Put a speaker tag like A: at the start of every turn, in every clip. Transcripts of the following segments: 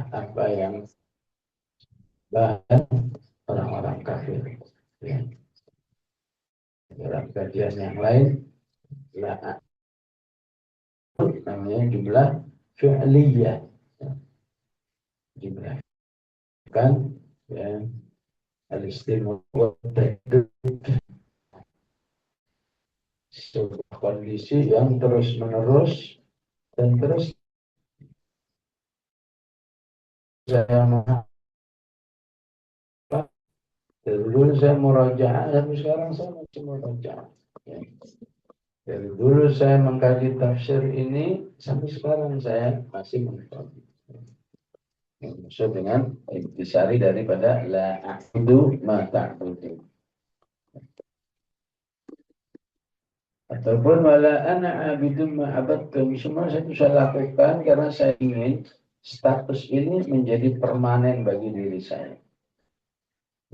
A: apa yang bahan orang-orang kafir. Ya. Dalam kajian yang lain, namanya jumlah fi'liyah. Ya. Jumlah kan ya, al-istimul sebuah kondisi yang terus menerus dan terus saya dulu saya murajaah, tapi sekarang saya masih murajaah. Ya. Dari dulu saya mengkaji tafsir ini, sampai sekarang saya masih mengkaji. Maksud dengan intisari daripada la a'budu ma ta'budu. Ataupun wala ana abidu ma abadtum. Semua saya bisa lakukan karena saya ingin status ini menjadi permanen bagi diri saya.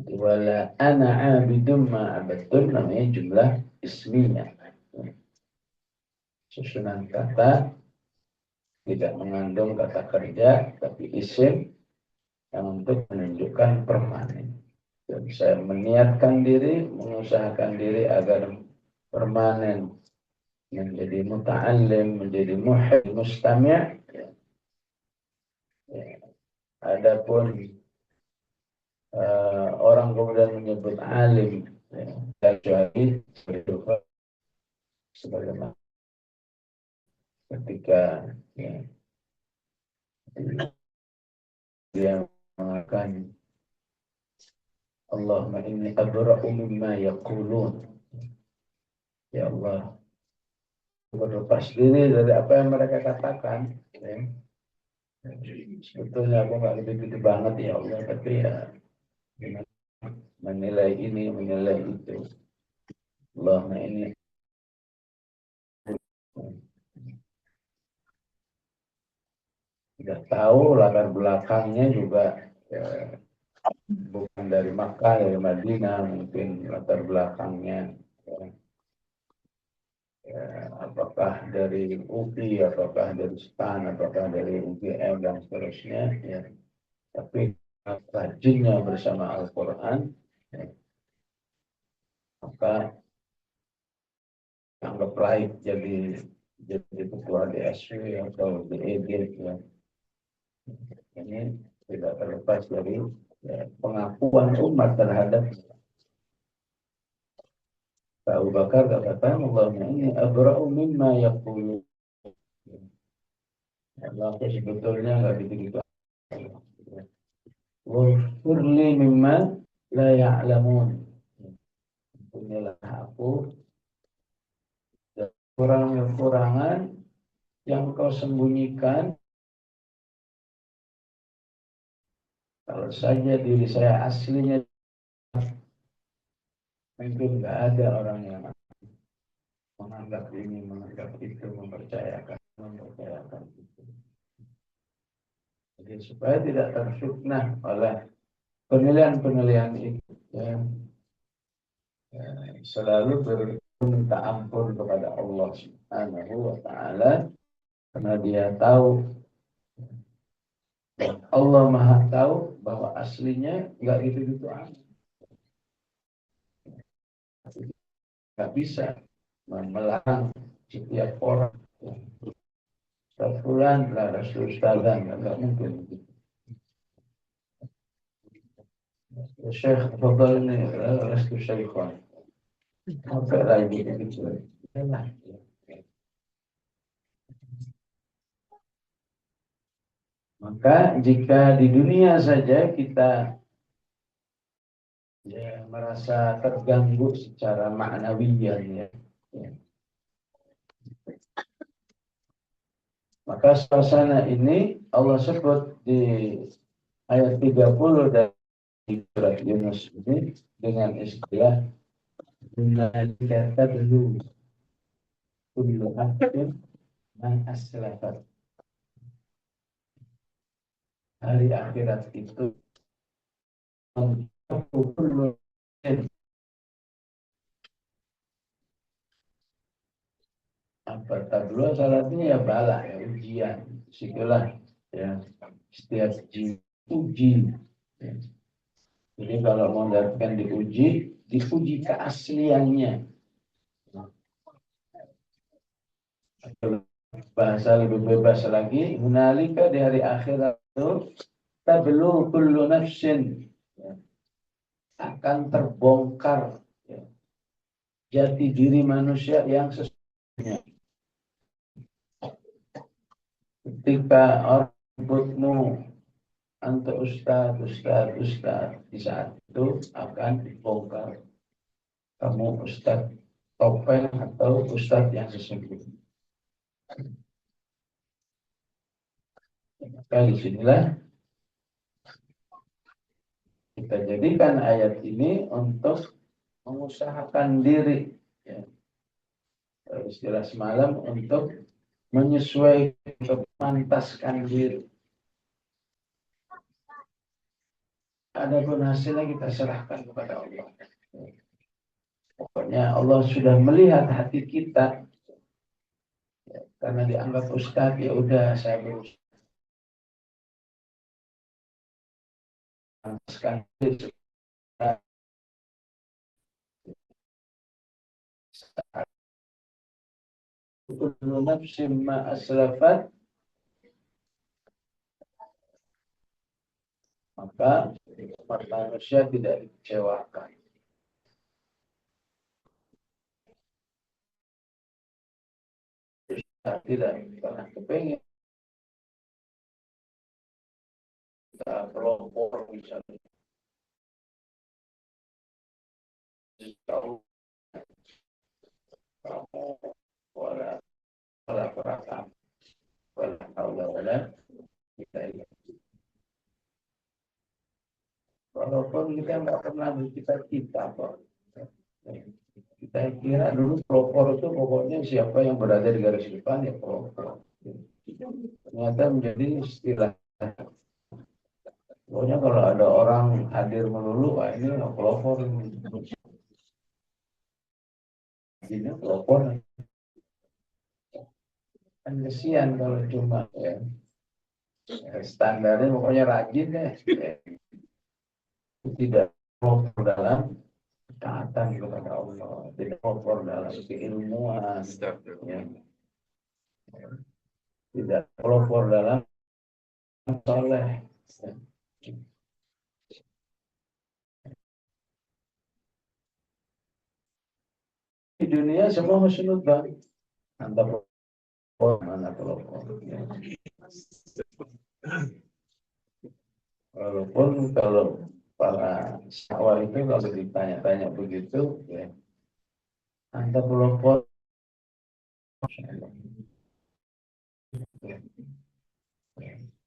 A: Wala ana abidu ma abadtum namanya jumlah ismiyah. Susunan kata tidak mengandung kata kerja, tapi isim yang untuk menunjukkan permanen. Dan saya meniatkan diri, mengusahakan diri agar permanen menjadi muta'allim, menjadi muhib, mustami'. Ya. Adapun orang kemudian menyebut alim, ya, kecuali sebagaimana ketika ya, dia mengatakan Allahumma inni abra'u mimma yaqulun. Ya Allah, berlepas diri dari apa yang mereka katakan. Ya. Sebetulnya aku nggak gitu-gitu banget ya Allah, tapi ya menilai ini, menilai itu. Allahumma ini sudah tahu latar belakangnya juga ya, bukan dari Makkah, dari Madinah, mungkin latar belakangnya ya, ya, apakah dari UPI, apakah dari STAN, apakah dari UGM dan seterusnya ya. Tapi rajinnya bersama Al-Quran ya, maka anggap baik jadi ketua DSW atau DED ya. Ini tidak terlepas dari ya, pengakuan umat terhadap Abu Bakar. Katakan Allahumma ini abra'u mimma yaqulu. Allah sebetulnya nggak begitu. Wafirli mimma la ya'lamun. Inilah aku kekurangan yang kau sembunyikan. Kalau saja diri saya aslinya, mungkin nggak ada orang yang menganggap ini, menganggap itu, mempercayakan itu. Jadi supaya tidak terfitnah oleh penilaian-penilaian itu, ya, selalu berminta ampun kepada Allah Subhanahu wa Ta'ala, karena Dia tahu, Allah Maha tahu bahwa aslinya nggak gitu-gitu amat. Nggak bisa melarang setiap orang. Fulan lah Rasul Ustazan, nggak mungkin. Syekh Fadal ini Rasul Syekhwan. Sampai lagi gitu. Maka jika di dunia saja kita ya, merasa terganggu secara maknawiyah ya, maka suasana ini Allah sebut di ayat 30 dari surat Yunus ini dengan istilah dzalika tadlu kullu haqqin man aslafat. Hari akhirat itu apa tadlu salatnya ya bala ya ujian. Situlah ya setiap uji. Jadi kalau mau dapatkan diuji keasliannya. Bahasa lebih bebas lagi, hunalika di hari akhirat itu tablu kullu nafsin, akan terbongkar jati diri manusia yang sesungguhnya. Ketika orang menyebutmu untuk ustaz, di saat itu akan dibongkar kamu ustaz topeng atau ustaz yang sesungguhnya. Maka disinilah kita jadikan ayat ini untuk mengusahakan diri, ya. Istilah semalam untuk menyesuaikan, memantaskan diri. Adapun hasilnya kita serahkan kepada Allah. Pokoknya Allah sudah melihat hati kita, ya, karena dianggap ustaz, ya udah saya berusaha memantaskan diri. Kullu nafsin ma aslafat, maka manusia tidak dikecewakan. Tidak pernah kepengen kita pelopor misalnya. Tahu kamu wala perasaan wala kita ini. Walaupun kita nggak pernah bercita-cita kok. Kita kira dulu pelopor itu pokoknya siapa yang berada di garis depan ya pelopor. Ternyata menjadi istilah. Pokoknya kalau ada orang hadir melulu, wah ini pelopor. Ini pelopor. Kan kesian kalau cuma ya, standarnya pokoknya rajin deh. Tidak pelopor dalam taatan kepada Allah, tidak pelopor dalam keilmuan, ya. Tidak pelopor dalam soleh. Di dunia semua husnudzan, antara pelopor mana pelopor. Ya. Walaupun kalau para sawah itu kalau ditanya-tanya begitu, ya, anta pelopor.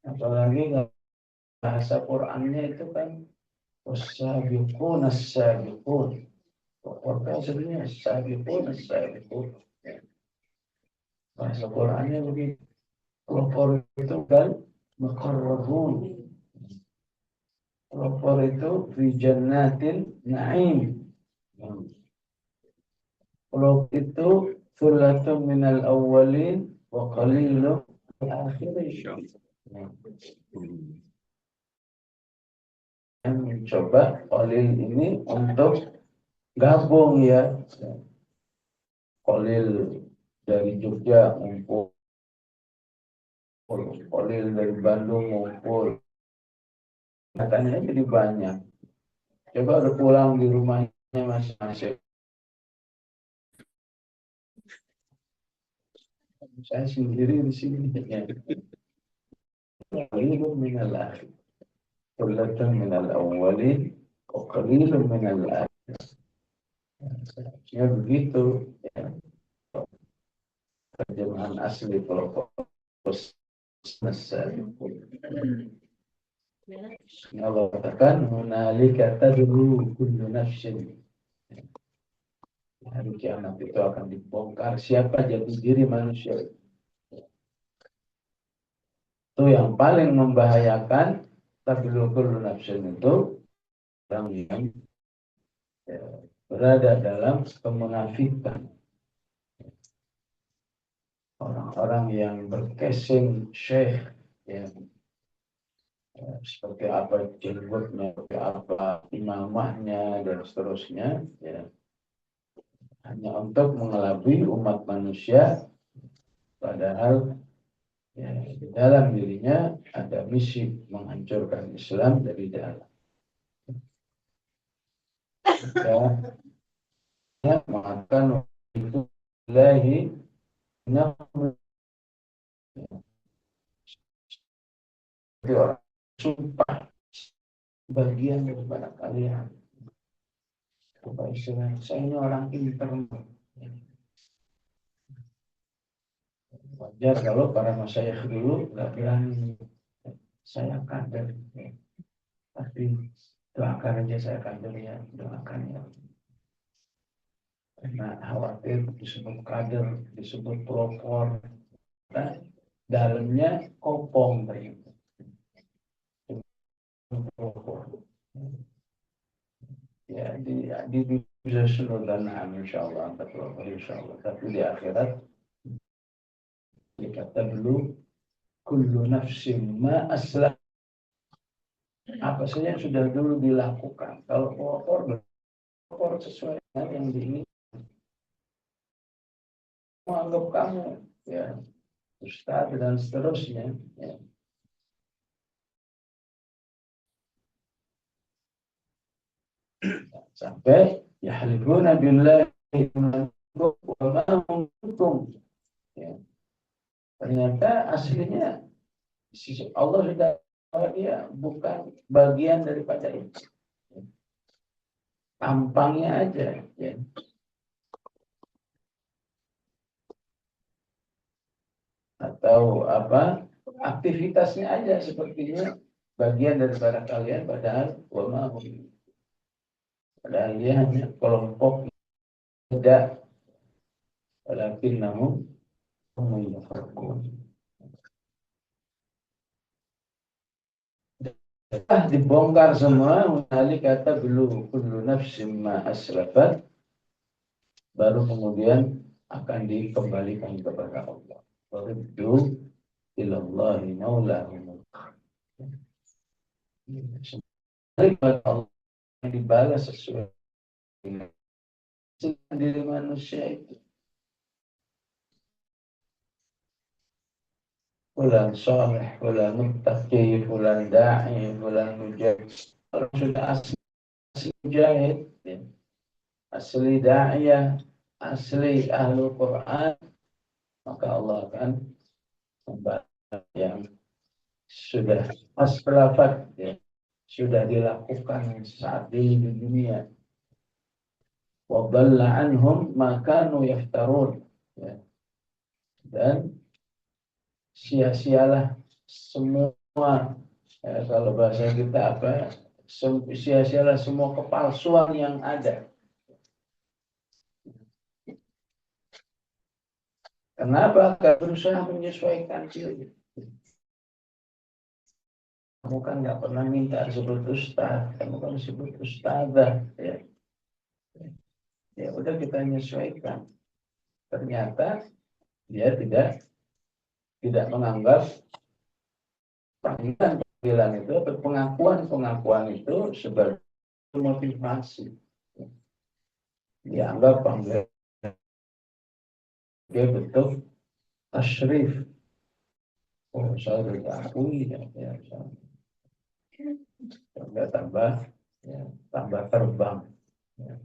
A: Apalagi bahasa Qurannya itu kan wasabiqun as-sabiqun. Pokoknya sebenarnya sabiqun as-sabiqun. Bahasa Qurannya begitu. Pelopor itu kan muqarrabun. Pelopor itu fi jannatin na'im. Pelopor itu thullatun minal awwalin wa qalilun minal akhirin. Mencoba qalil ini untuk gabung, ya. Qalil dari Jogja ngumpul, qalil dari Bandung ngumpul, katanya jadi banyak. Coba udah pulang di rumahnya masing-masing. Saya sendiri di sini. Qalilun minal akhirin, thullatun minal awwalin wa qalilun minal akhirin. Ya begitu, ya. Terjemahan asli pelopor Allah katakan hunalika tadru kullu nafsin. Hari kiamat itu akan dibongkar siapa jati diri manusia. Itu yang paling membahayakan. Tadru kullu nafsin itu orang yang, ya, berada dalam kemunafikan. Orang-orang yang berkesing syekh, ya, seperti apa jenggotnya, seperti apa imamahnya dan seterusnya, ya, hanya untuk mengelabui umat manusia, padahal ya, di dalam dirinya ada misi menghancurkan Islam dari dalam. Ya, maka itu ilahi nafsu orang sumpah bagian daripada kalian. Supaya saya ini orang pintar. Wajar kalau para masyayikh dulu nggak berani. Saya kader, tapi doakan aja saya kader ya, doakan ya. Karena khawatir disebut kader, disebut pelopor, nah, dalamnya kopong ternyata. Ya di bisa dan insya Allah, insya Allah. Tapi di akhirat dikata dulu kullu nafsin ma aslah, apa saja yang sudah dulu dilakukan. Kalau pelopor sesuai dengan yang diinginkan, menganggap kamu ya ustaz dan seterusnya ya. Sampai yahlifuna billahi wa ma kuntum ya. Ternyata aslinya Allah sudah dia bukan bagian daripada itu, tampangnya aja ya. Atau apa aktivitasnya aja sepertinya bagian daripada kalian, padahal padahal dia hanya kelompok tidak, walakin namun dibongkar semua, mengenali kata belum kullu nafsin ma asrafat, baru kemudian akan dikembalikan kepada Allah. Waruddu ilallahi maulahum. Kepada Allah yang dibalas sesuai dengan diri manusia itu. Fulan soleh, fulan muttaqi, fulan da'i, fulan mujahid. Kalau sudah asli mujahid, asli da'iyah, asli ahlu Quran, maka Allah akan membalas yang sudah asrafat ya, sudah dilakukan saat ini di dunia. Wa dhalla anhum ma kanu yaftarun ya. Dan sia-sialah semua ya, kalau bahasa kita apa, sia-sialah semua kepalsuan yang ada. Kenapa? Karena berusaha menyesuaikan diri. Kamu kan nggak pernah minta disebut ustaz, kamu kan disebut ustazah ya. Ya udah kita menyesuaikan. Ternyata dia tidak menganggap panggilan itu atau pengakuan itu sebagai motivasi. Dia anggap panggilan dia bentuk tasyrif. Oh, saya diakui ya, tambah ya, tambah terbang. Ya.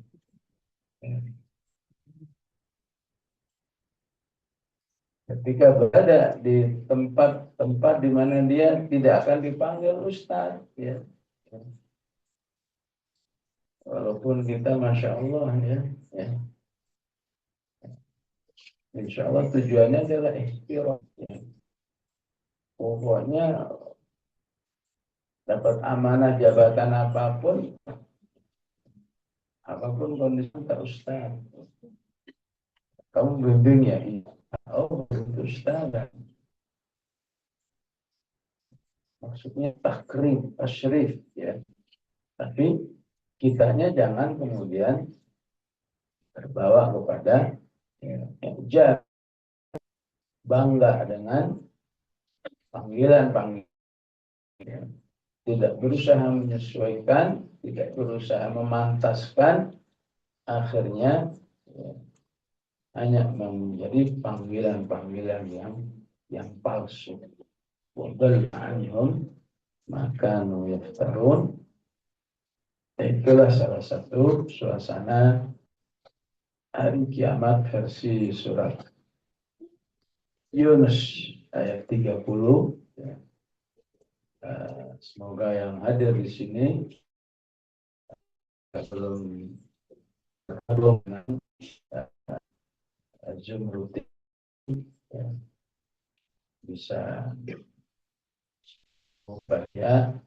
A: Ketika berada di tempat di mana dia tidak akan dipanggil ustaz, ya. Walaupun kita masya Allah ya. Insya Allah tujuannya adalah ikhtirah. Ya. Pokoknya dapat amanah jabatan apapun kondisi tak ustaz. Kamu bimbing ya? Oh, begitu ustaz. Maksudnya takrim, tasyrif ya. Tapi kitanya jangan kemudian terbawa kepada ya, bangga dengan panggilan. tidak berusaha menyesuaikan, tidak berusaha memantaskan, akhirnya ya, hanya menjadi panggilan-panggilan yang palsu. Wadal anhum maka yaftarun. Itulah salah satu suasana hari kiamat versi surat Yunus ayat 30. Ya. Semoga yang hadir di sini belum dengan Zoom rutin ya, bisa berubah ya.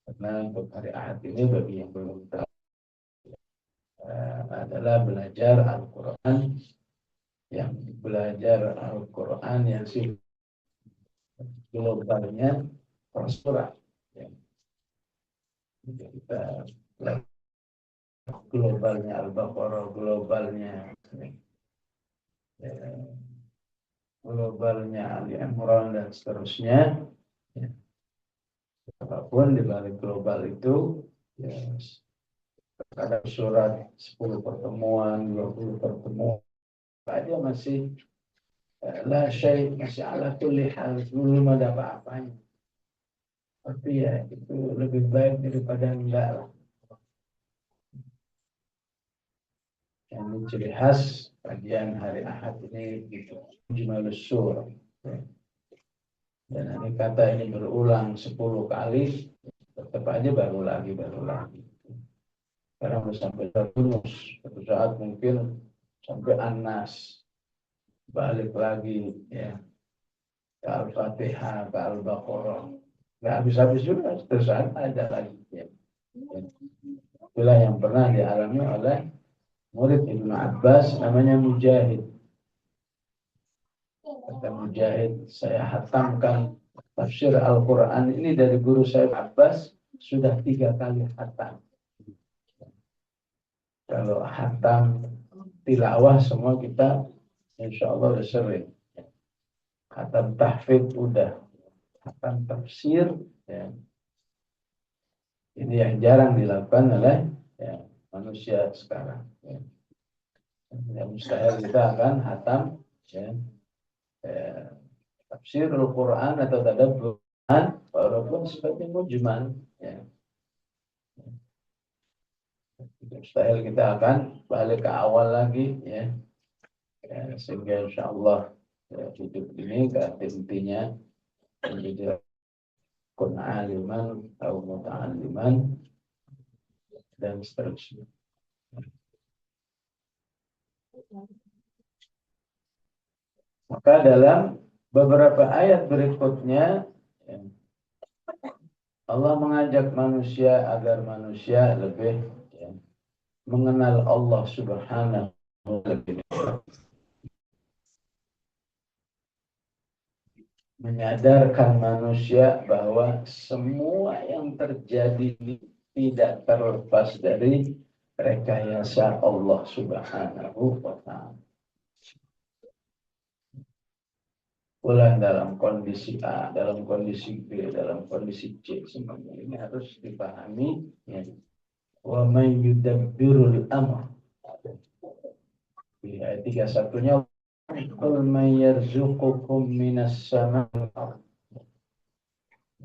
A: Karena untuk hari Ahad ini bagi yang belum tahu adalah belajar Al-Quran, yang belajar Al-Quran yang globalnya per surat ya. Jadi kita globalnya Al-Baqarah, globalnya ya, globalnya Ali Imran dan seterusnya ya. Apapun di balik global itu ya, ada surat 10 pertemuan, 20 pertemuan aja masih la syai, masih ala kulli hal, belum ada apa-apanya. Tapi ya itu lebih baik daripada enggak lah. Yang ciri khas kajian hari Ahad ini gitu, Jumalus Sur. Dan ini kata ini berulang 10 kali, tetap aja baru lagi. Sekarang sudah sampai terus, suatu saat mungkin sampai Anas, balik lagi ya ke Al-Fatihah, ke Al-Baqarah. Nggak habis-habis juga, terus ada lagi ya. Itulah yang pernah dialami oleh murid Ibnu Abbas namanya Mujahid. Kata Mujahid, saya hatamkan tafsir Al-Quran ini dari guru saya Abbas sudah 3 kali hatam. Kalau hatam tilawah semua kita insya Allah udah sering. Hatam tahfidz udah, hatam tafsir ya. Ini yang jarang dilakukan oleh ya, manusia sekarang. Ya. Yang mustahil kita akan hatam ya, tafsir Al-Quran atau tadabbur walaupun sebagai mujmal ya. Mustahil kita akan balik ke awal lagi ya, ya sehingga insya Allah ya, hidup ini ke intinya menjadi kun aliman atau muta'aliman dan seterusnya. Maka dalam beberapa ayat berikutnya ya, Allah mengajak manusia agar manusia lebih ya, mengenal Allah Subhanahu wa ta'ala, menyadarkan manusia bahwa semua yang terjadi tidak terlepas dari rekayasa Allah Subhanahu wa ta'ala. Bulan dalam kondisi A, dalam kondisi B, dalam kondisi C, semuanya ini harus dipahami ya. Wa man yudabbirul amr. Di ayat 31-nya qul man yarzuqukum minas sama'i.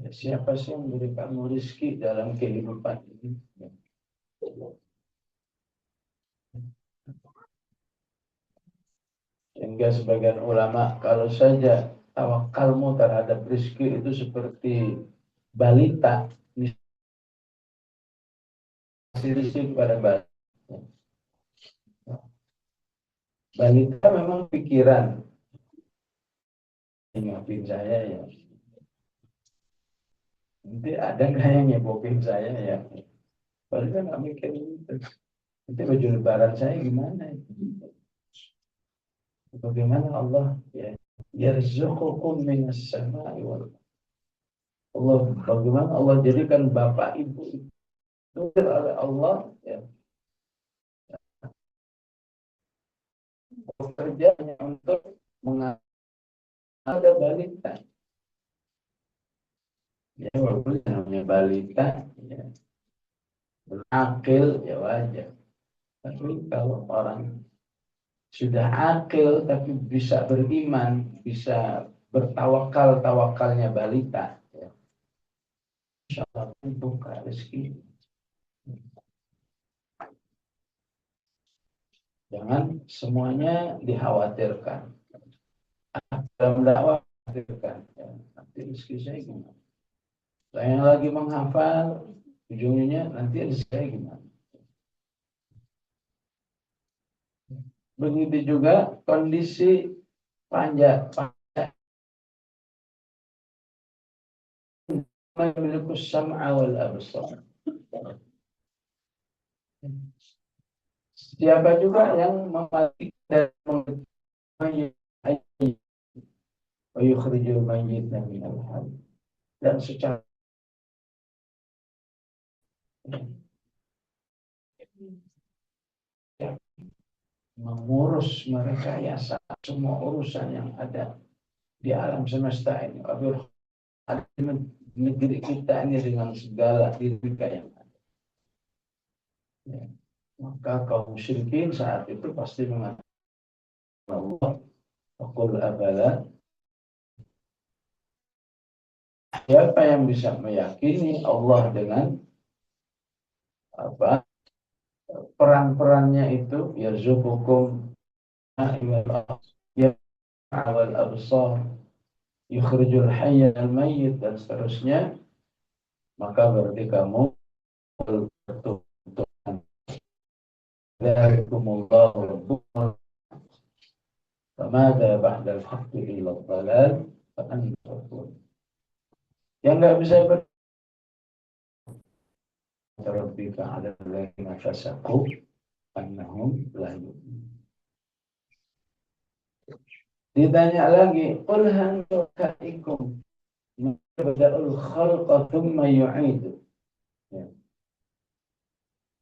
A: Ya, siapa sih yang memberi kamu rezeki dalam kehidupan ini? Sehingga sebagian ulama kalau saja tawakalmu terhadap rezeki itu seperti balita ngasih rezeki kepada balita. Balita memang pikiran nyebopin saya ya. Nanti ada nggak yang nyebopin saya ya? Balita nggak mikir gitu. Nanti baju lebaran saya gimana? Bagaimana Allah ya? Yarzuqukum minas sama'i wal Allah, bagaimana Allah jadikan bapak ibu itu oleh Allah ya, pekerjaannya untuk mengada balita. Ya walaupun namanya balita, ya, akil ya wajar. Tapi kalau orang sudah akil tapi bisa beriman, bisa bertawakal, tawakalnya balita, ya, insya Allah buka rezeki. Jangan semuanya dikhawatirkan. Dalam dakwah dikhawatirkan. Ya, nanti rezeki saya gimana? Saya yang lagi menghafal, ujungnya nanti rezeki saya gimana? Begitu juga kondisi panjang, memiliki sam'a wal absar. Siapa juga yang mematikan dan menghayyi wa yukhrijul mayyita minal hayy, dan secara mengurus merekayasa semua urusan yang ada di alam semesta ini. Ada negeri kita ini dengan segala dinamika yang ada. Ya. Maka kaum musyrikin saat itu pasti mengatakan Allah, Qul abala, siapa yang bisa meyakini Allah dengan apa peran-perannya itu, yarzuqukum ya awal absar, yukhrijul hayya al mayyit, dan seterusnya, maka berarti kamu bertuhan. Dzalikumullahu rabbukum, famada ba'dal haqqi illa dhalal, fa antum tafkurun. Yang nggak bisa berterabika ala alladziina fasaqu annahum la yu'minun. Ditanya lagi, qul hal syurakaikum mabda'ul khalqa tsumma yu'idu. Ya.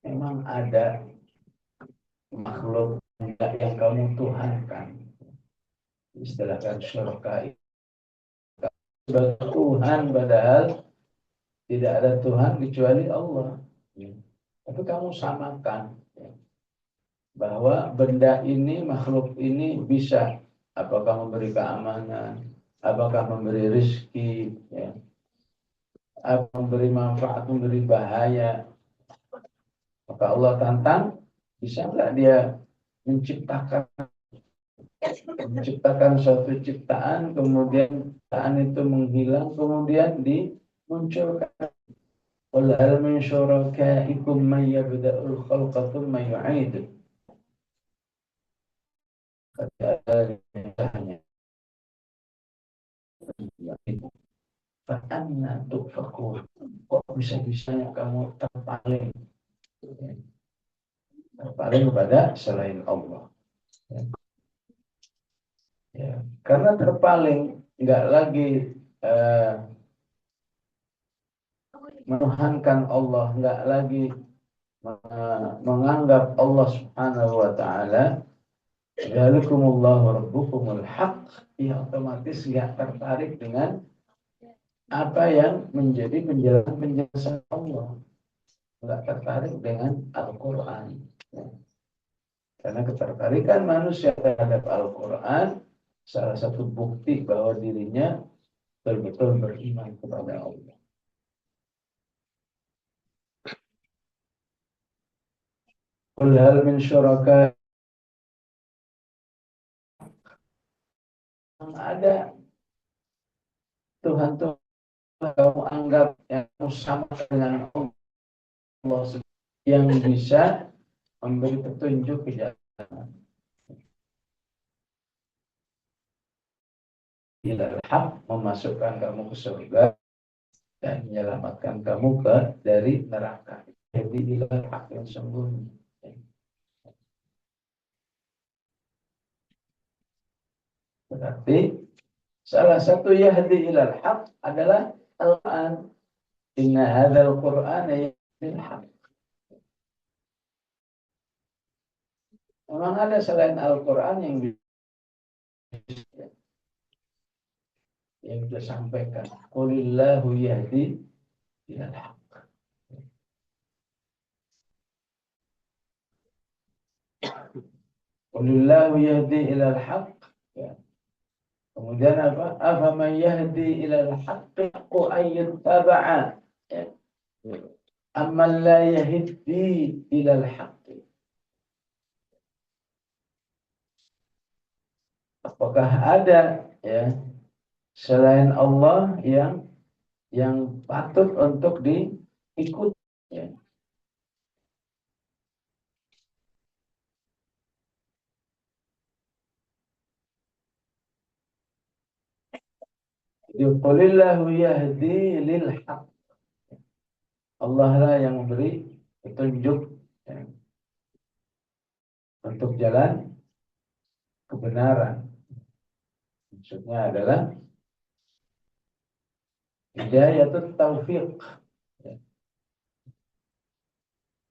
A: Memang ada makhluk yang kamu tuhankan. Istilahkan syurga sebagai Tuhan, padahal tidak ada Tuhan kecuali Allah. Ya. Tapi kamu samakan, ya, bahwa benda ini, makhluk ini bisa apakah memberi keamanan, apakah memberi rezeki, ya, apa memberi manfaat, memberi bahaya. Maka Allah tantang, bisa nggak dia menciptakan suatu ciptaan, kemudian ciptaan itu menghilang, kemudian dimunculkan. Qul hal min syurakaikum man yabda'ul khalqa tsumma yu'iduh. Katanya, "Fa'anna tufakun." Kok bisa-bisanya kamu terpaling kepada selain Allah? Ya, karena terpaling, nggak lagi menuhankan Allah, nggak lagi menganggap Allah Subhanahu wa taala dzalikumullahu rabbukumul haq, ya otomatis nggak tertarik dengan apa yang menjadi penjelasan Allah, nggak tertarik dengan Al-Quran. Ya. Karena ketertarikan manusia terhadap Al-Quran salah satu bukti bahwa dirinya betul-betul beriman kepada Allah. Qul hal min syuraka, ada Tuhan-Tuhan kamu anggap yang sama dengan Allah yang bisa memberi petunjuk ke jalan ilal haq, memasukkan kamu ke surga dan menyelamatkan kamu dari neraka. Jadi ilal haq yang sembunyi. Berarti salah satu yahdi ilal haq adalah Al-Quran. Inna hadzal Qur'ana yahdil haq. Memang ada selain Al-Quran yang bisa yang kita sampaikan. Qulillahu yahdi ilal haq. Qulillahu yahdi ilal haq. Ya. Kemudian apa? Afaman yahdi ilal haqqi ayyuttaba'a. Ya. Amman la yahdi ilal haqqi. Apakah ada ya selain Allah yang patut untuk diikuti? Ya. Qulillahu yahdi lil haq. Allah lah yang memberi petunjuk ya, untuk jalan kebenaran. Maksudnya adalah hidayatut taufiq. Ya.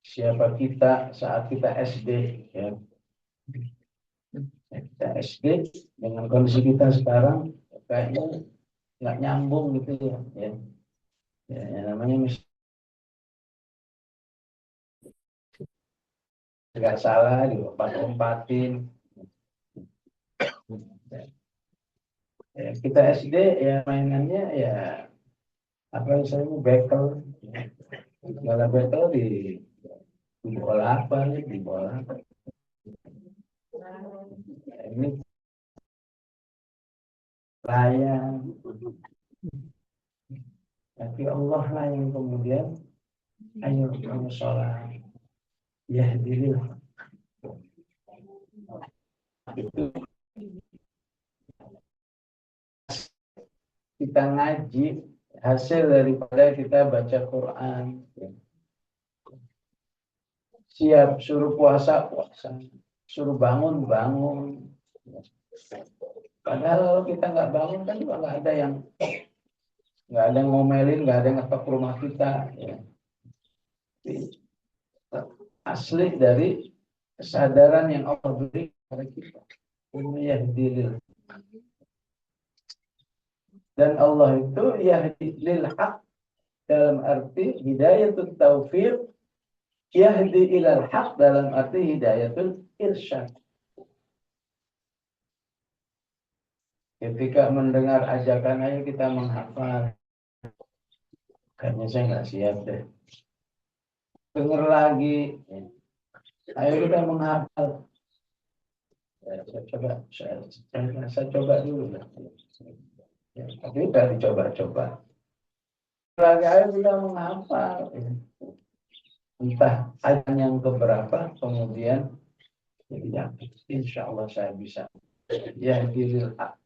A: Siapa kita saat kita SD ya. Kita SD dengan kondisi kita sekarang kayaknya nggak nyambung gitu ya. Ya, yang namanya nggak salah dilompat-lompatin. Ya, kita SD ya mainannya ya apa misalnya bekel, segala bekel di bola apa nih di bola apa. Ini layang. Tapi Allah lah yang kemudian ayo kamu sholat yahdilil itu kita ngaji hasil daripada kita baca Quran. Siap suruh puasa puasa, suruh bangun bangun. Padahal kita nggak bangun kan juga nggak ada yang ngomelin, nggak ada yang ngetok rumah kita. Ya. Asli dari kesadaran yang Allah beri kepada kita. Yahdilil. Dan Allah itu yahdilil haq dalam arti hidayatul taufiq, yahdi ilal haq dalam arti hidayatul irsyad. Ketika mendengar ajakan ayo kita menghafal, kayaknya saya nggak siap deh. Dengar lagi, ayo kita menghafal. Ya, saya coba dulu lah. Ya, tapi udah dicoba-coba. Lagi ayo kita menghafal. Entah ayat yang keberapa, kemudian jadi insya Allah saya bisa. Yahdilil haq.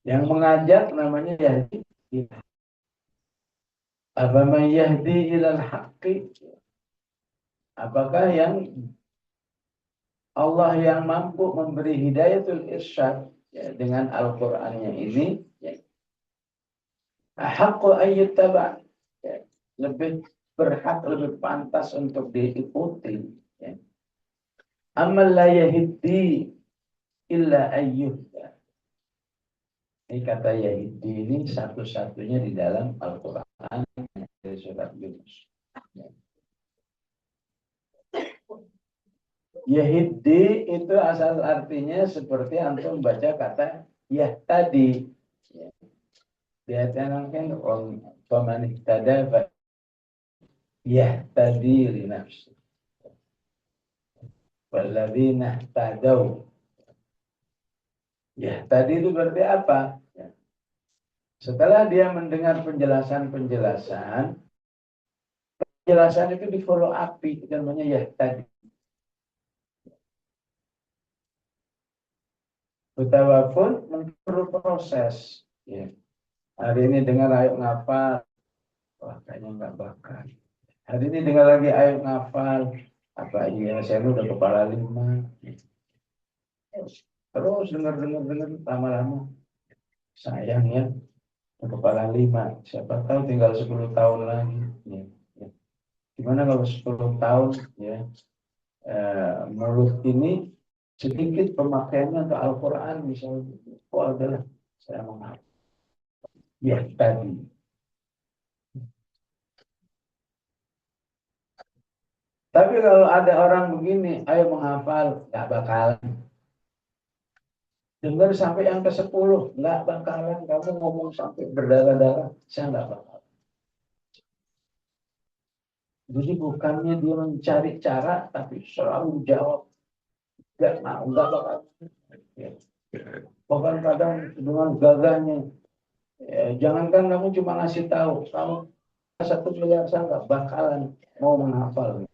A: Yang mengajak namanya yahdi. Afaman yahdi ilal haqqi. Apakah yang Allah yang mampu memberi hidayatul irsyad ya, dengan Al-Qur'annya ini ya, haqqu ayyuttaba ya, lebih berhak, lebih pantas untuk diikuti ya. Amal la yahdi illa ayyuhda. Ini kata yahdi ini satu-satunya di dalam Al-Qur'an dari surat Yunus. Ya. Yahdi itu asal artinya seperti antum baca kata yahtadi. Ya. Biasanya kan faman ihtada fa yahtadi li nafsi. Walladzina ihtadaw. Yahtadi itu berarti apa? Ya. Setelah dia mendengar penjelasan itu di follow up, itu namanya yahtadi. Betapa pun perlu proses. Ya. Hari ini dengar ayo ngafal, wah kayaknya nggak bakal. Hari ini dengar lagi ayo ngafal, apa iya saya udah kepala 5. Terus dengar lama-lama sayang ya kepala 5. Siapa tahu tinggal 10 tahun lagi. Ya. Ya. Gimana kalau 10 tahun ya mulut ini sedikit pemakaiannya untuk Al-Quran misalnya, adalah Saya menghafal. Ya tadi. Tapi kalau ada orang begini, ayo menghafal, nggak bakalan. Dengar sampai yang ke-10, nggak bakalan. Kamu ngomong sampai berdarah-darah, saya nggak bakal. Jadi bukannya dia mencari cara, tapi selalu jawab. Nggak mau, nggak bakal. Ya. Bahkan kadang dengan gagahnya, jangankan kamu cuma ngasih tahu, kamu 1 miliar saya nggak bakalan mau menghafal.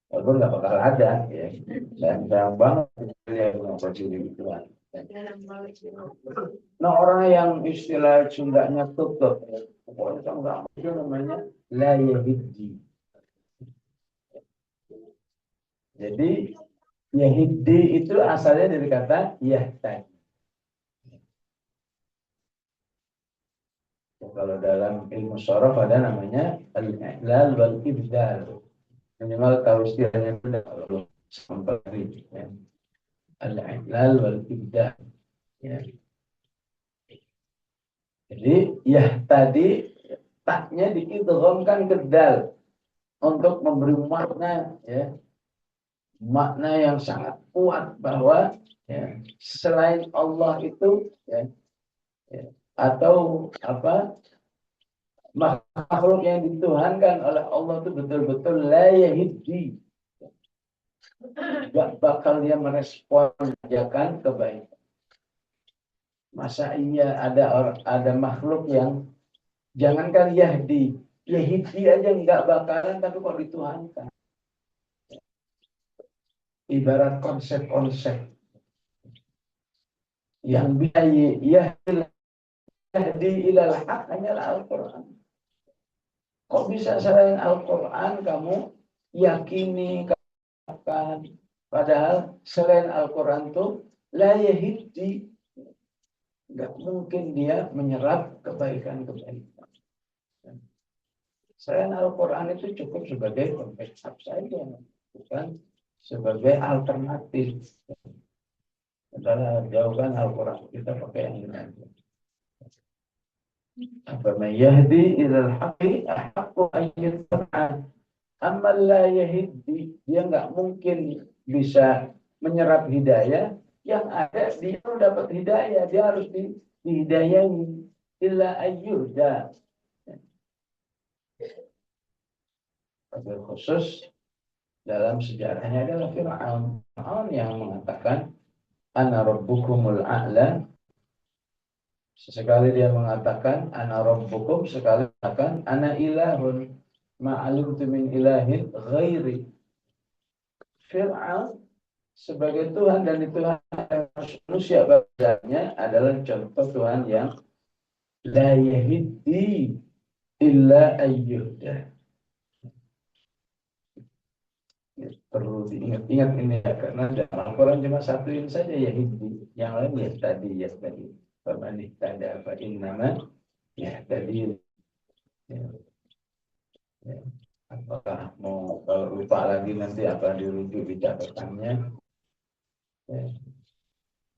A: Walaupun nggak bakal ada, ya. Dan sayang banget yang mengoperasi gituan. Nah orang yang istilah Sundanya tutup, ya. Pokoknya kalau nggak itu namanya la yahiddi. Jadi yahiddi itu asalnya dari kata yahtadi. Kalau dalam ilmu syaraf ada namanya al-i'lal wal ibdal. Minimal tahu istilahnya dulu sampai ya. Al-i'lal wal ibdal. Ya. Jadi ya tadi taknya diidghamkan ke dal untuk memberi makna ya. Makna yang sangat kuat bahwa ya, selain Allah itu ya, ya, atau apa makhluk yang dituhankan oleh Allah itu betul-betul la yahdi, gak bakal dia merespon ajakan kebaikan. Masa iya ada makhluk yang jangankan yahdi aja nggak bakalan, tapi kok dituhankan. Ibarat konsep-konsep yang bisa yahdi ilal haq hanyalah Al-Quran. Kok bisa selain Al-Quran kamu yakini katakan, padahal selain Al-Quran tuh la yahdi, nggak mungkin dia menyerap kebaikan-kebaikan. Selain Al-Quran itu cukup sebagai pembackup saja, bukan sebagai alternatif. Adalah jauhkan Al-Quran, kita pakai yang lain. Faman yahdi ilal haqqi ahaqqu an yuttaba'a. Amma la yahdi, dia nggak mungkin bisa menyerap hidayah. Yang ada dia dapat hidayah, dia harus dihidayahi. Illa ayyurda. Pada khusus dalam sejarahnya adalah Fir'aun. Fir'aun yang mengatakan ana rabbukumul a'la. Sesekali dia mengatakan ana rabbukum, sekali mengatakan ana ilahun ma'alimtu min ilahin ghairi. Fir'aun sebagai Tuhan dan Tuhan manusia bahasanya adalah contoh Tuhan yang la yahdi illa ayyuhda. Perlu diingat-ingat ini ya, karena dalam Al-Quran cuma satu ini saja yahdi, yang lain ya tadi. Faman ihtada fa innama yahtadi. Ya. Ya. Apakah mau, kalau lupa lagi nanti akan dirujuk di catatannya. Ya.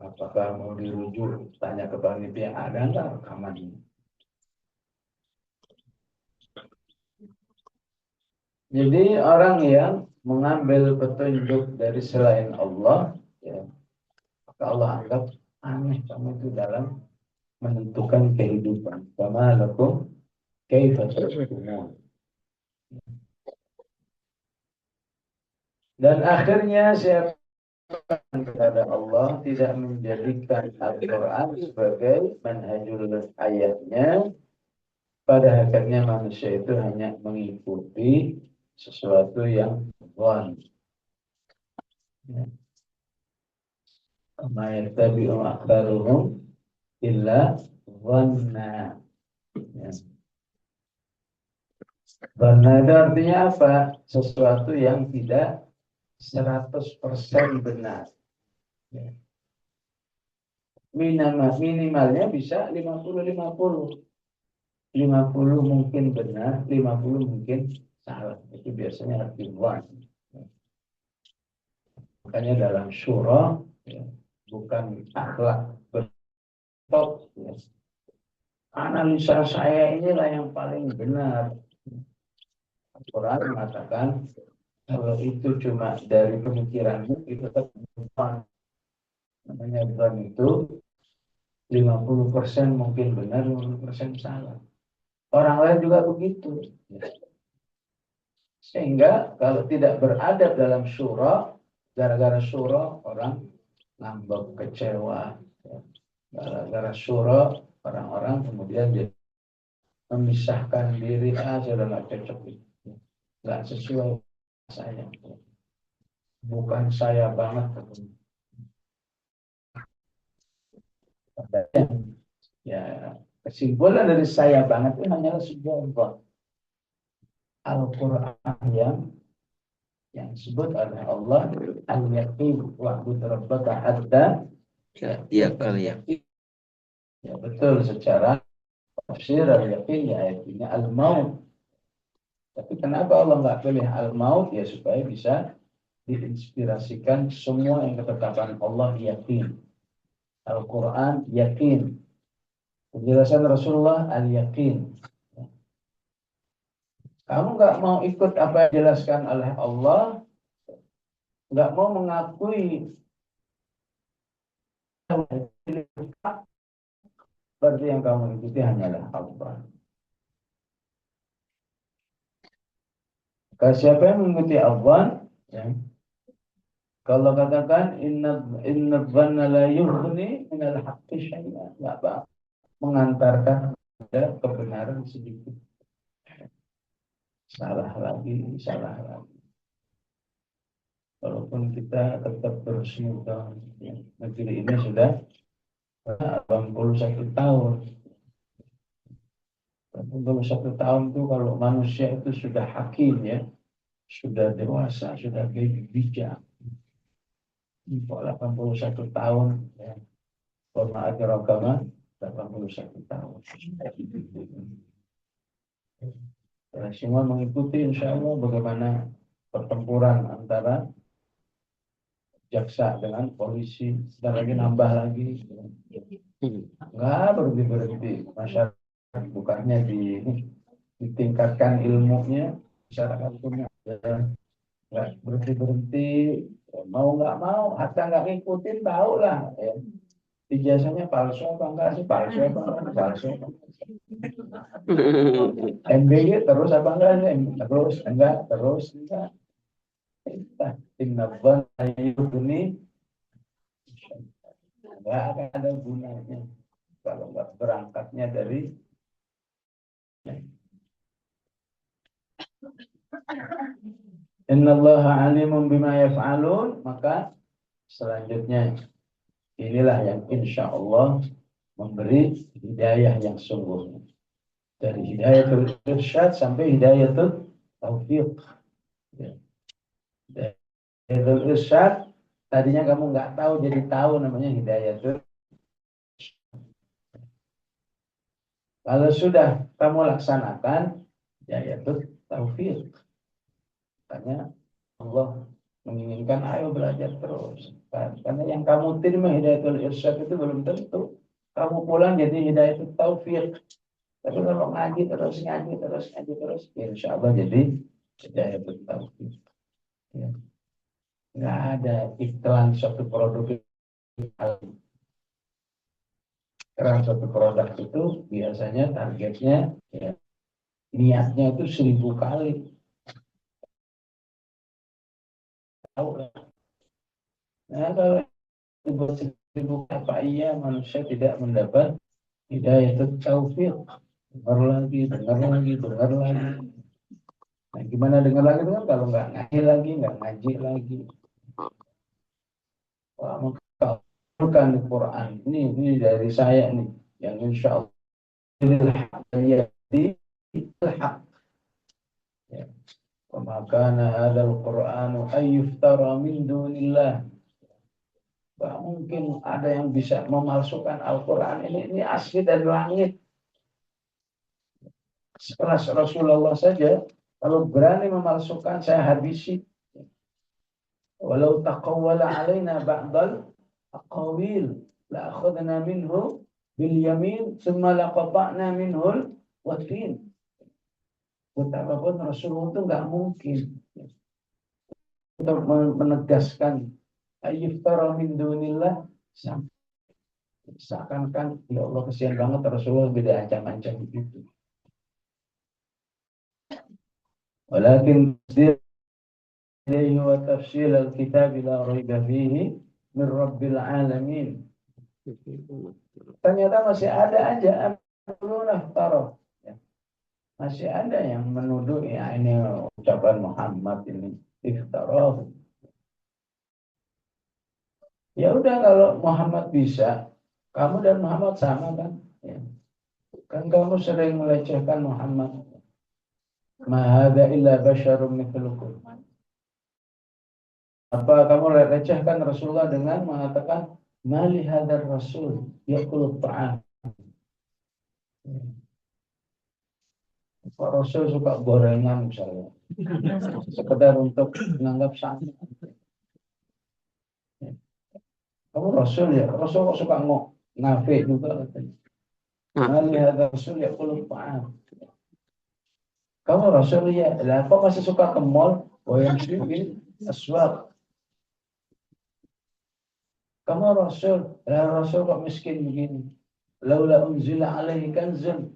A: Apakah mau dirujuk, tanya ke panitia ada nggak rekamannya. Jadi orang yang mengambil petunjuk dari selain Allah, ya, maka Allah anggap aneh kamu itu dalam menentukan kehidupan. Kama lakum kaifa tahkumun. Dan akhirnya siapa kepada Allah tidak menjadikan Al-Quran sebagai manhajul ayatnya. Pada akhirnya manusia itu hanya mengikuti sesuatu yang zon. Ma yattabi'u aktsaruhum illa dhanna. Dhanna itu artinya apa? Sesuatu yang tidak 100% benar. Minimalnya bisa 50-50. 50 mungkin benar, 50 mungkin salah. Itu biasanya arti dhan. Makanya dalam surah ya, bukan akhlak top. Ya. Analisa saya inilah yang paling benar. Al-Quran mengatakan kalau itu cuma dari pemikiranmu itu tetap bukan. Namanya bukan itu 50% mungkin benar, 50% salah. Orang lain juga begitu. Sehingga kalau tidak beradab dalam syura, gara-gara syura orang ngambek, kecewa. Gara-gara syura orang-orang kemudian jadi memisahkan diri, sudah nggak cocok, nggak sesuai saya, bukan saya banget. Ya, kesimpulan dari saya banget itu hanyalah sebuah Al-Quran yang disebut oleh Allah al-yaqin wa'bud rabbaka hatta
B: yakin.
A: Ya betul, secara tafsir al-yaqin ya artinya al-maut. Tapi kenapa Allah nggak pilih al-maut? Ya supaya bisa diinspirasikan semua yang ketetapan Allah yakin. Al-Quran yakin. Penjelasan Rasulullah al-yaqin. Kamu nggak mau ikut apa yang dijelaskan oleh Allah, nggak mau mengakui, berarti yang kamu ikuti hanyalah Allah. Kalau siapa yang mengikuti Allah, ya, kalau katakan inna dhanna la yughni minal haqqi syai'an, nggak apa, mengantarkan pada kebenaran sedikit. Salah lagi, salah lagi. Walaupun kita tetap bersyukur, ya, negeri ini sudah 81 tahun. 81 tahun itu kalau manusia itu sudah hakim, ya, sudah dewasa, sudah bijak. 81 tahun, ya. Forma agama 81 tahun. Semua mengikuti insya Allah bagaimana pertempuran antara jaksa dengan polisi. Sebentar lagi nambah lagi. Enggak berhenti-berhenti. Masyarakat bukannya ditingkatkan ilmunya, masyarakat punya. Enggak berhenti-berhenti. Mau nggak mau, hatta nggak ngikutin, tahu lah. Ya. Ijazahnya palsu apa enggak sih? Palsu apa enggak? Palsu apa enggak? MBG terus apa enggak sih? Terus enggak, terus enggak. Tindakan ini enggak akan ada gunanya kalau enggak berangkatnya dari Innallaha alimun bima yaf'alun, maka selanjutnya inilah yang insya Allah memberi hidayah yang sungguh. Dari hidayatul irsyad sampai hidayatul taufiq. Ya. Hidayatul irsyad, tadinya kamu nggak tahu jadi tahu, namanya hidayatul. Kalau sudah kamu laksanakan, hidayatul taufiq. Makanya Allah menginginkan ayo belajar terus. Karena yang kamu terima hidayatul irsyad itu belum tentu kamu pulang jadi hidayatul taufiq. Tapi kalau ngaji terus, insya Allah jadi hidayatul taufiq. Ya. Nggak ada iklan suatu produk. Karena suatu produk itu biasanya targetnya, ya, niatnya itu 1000 kali. Tahu lah. Nah kalau 1000 apa iya manusia tidak mendapat hidayatul taufiq. Dengar lagi. Nah, gimana dengar lagi kan kalau nggak ngaji lagi, nggak ngaji lagi. Wah, maka bukan Quran ini dari saya nih, yang insya Allah jadi hak. Ya. Maka ada Al-Quran ayyuftara min dunillah. Bah, mungkin ada yang bisa memalsukan Al-Quran ini asli dari langit. Setelah Rasulullah saja, kalau berani memalsukan saya habisi. Walau taqawwala alaina ba'dal aqawil la akhadna minhu bil yamin tsumma laqata'na minhul watin. Betapapun Rasulullah itu nggak mungkin untuk menegaskan ayyuftara min dunillah, seakan-akan ya Allah kesian banget Rasulullah beda ancam-ancam begitu. Walakin ilaihi wa tafsil al-kitab la raiba fihi min rabbil alamin. Ternyata masih ada aja amrunah taruh. Masih ada yang menuduh ya ini ucapan Muhammad ini iftarah. Ya udah kalau Muhammad bisa, kamu dan Muhammad sama kan? Ya. Kan kamu sering melecehkan Muhammad. Ma hadza illa basyarun mithlukum. Apa kamu lecehkan Rasulullah dengan mengatakan mali hadzal rasul yaqulu ta'am. Pak Rasul suka gorengan misalnya, sekedar untuk menganggap sama. Kamu Rasul ya, Rasul kok suka ngafe juga katanya. Melihat Rasul ya perlu paham. Kamu Rasul ya, lah kok masih suka ke mall, yang sedikit aswak. Kamu Rasul, lah Rasul kok miskin begini. Laula unzila alaihi kanzun.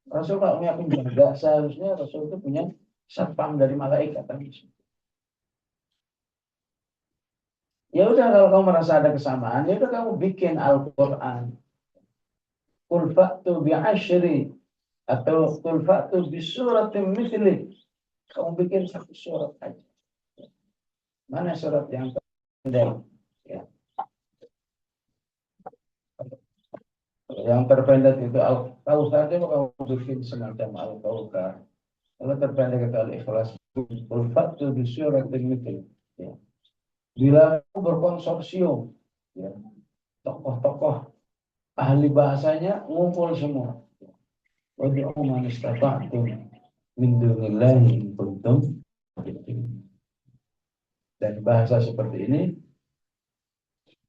A: Rasul kalau punya penjaga, seharusnya Rasul itu punya satpam dari malaikat. Ya udah kalau kamu merasa ada kesamaan, ya udah kamu bikin Al-Quran. Qul fa'tu bi'ashri atau qul fa'tu bi suratin mithli. Kamu bikin satu surat aja. Mana surat yang terpendek? Ya. Yang terpendek itu Al-Kautsar, itu kamu bikin semacam Al-Kautsar. Kalau terpendek itu Al-Ikhlas. Qul fa'tu bi suratin mithli. Ya. Bila berkonsorsium, ya, tokoh-tokoh ahli bahasanya ngumpul semua. Wad'u man istata'tum min dunillahi in kuntum. Dan bahasa seperti ini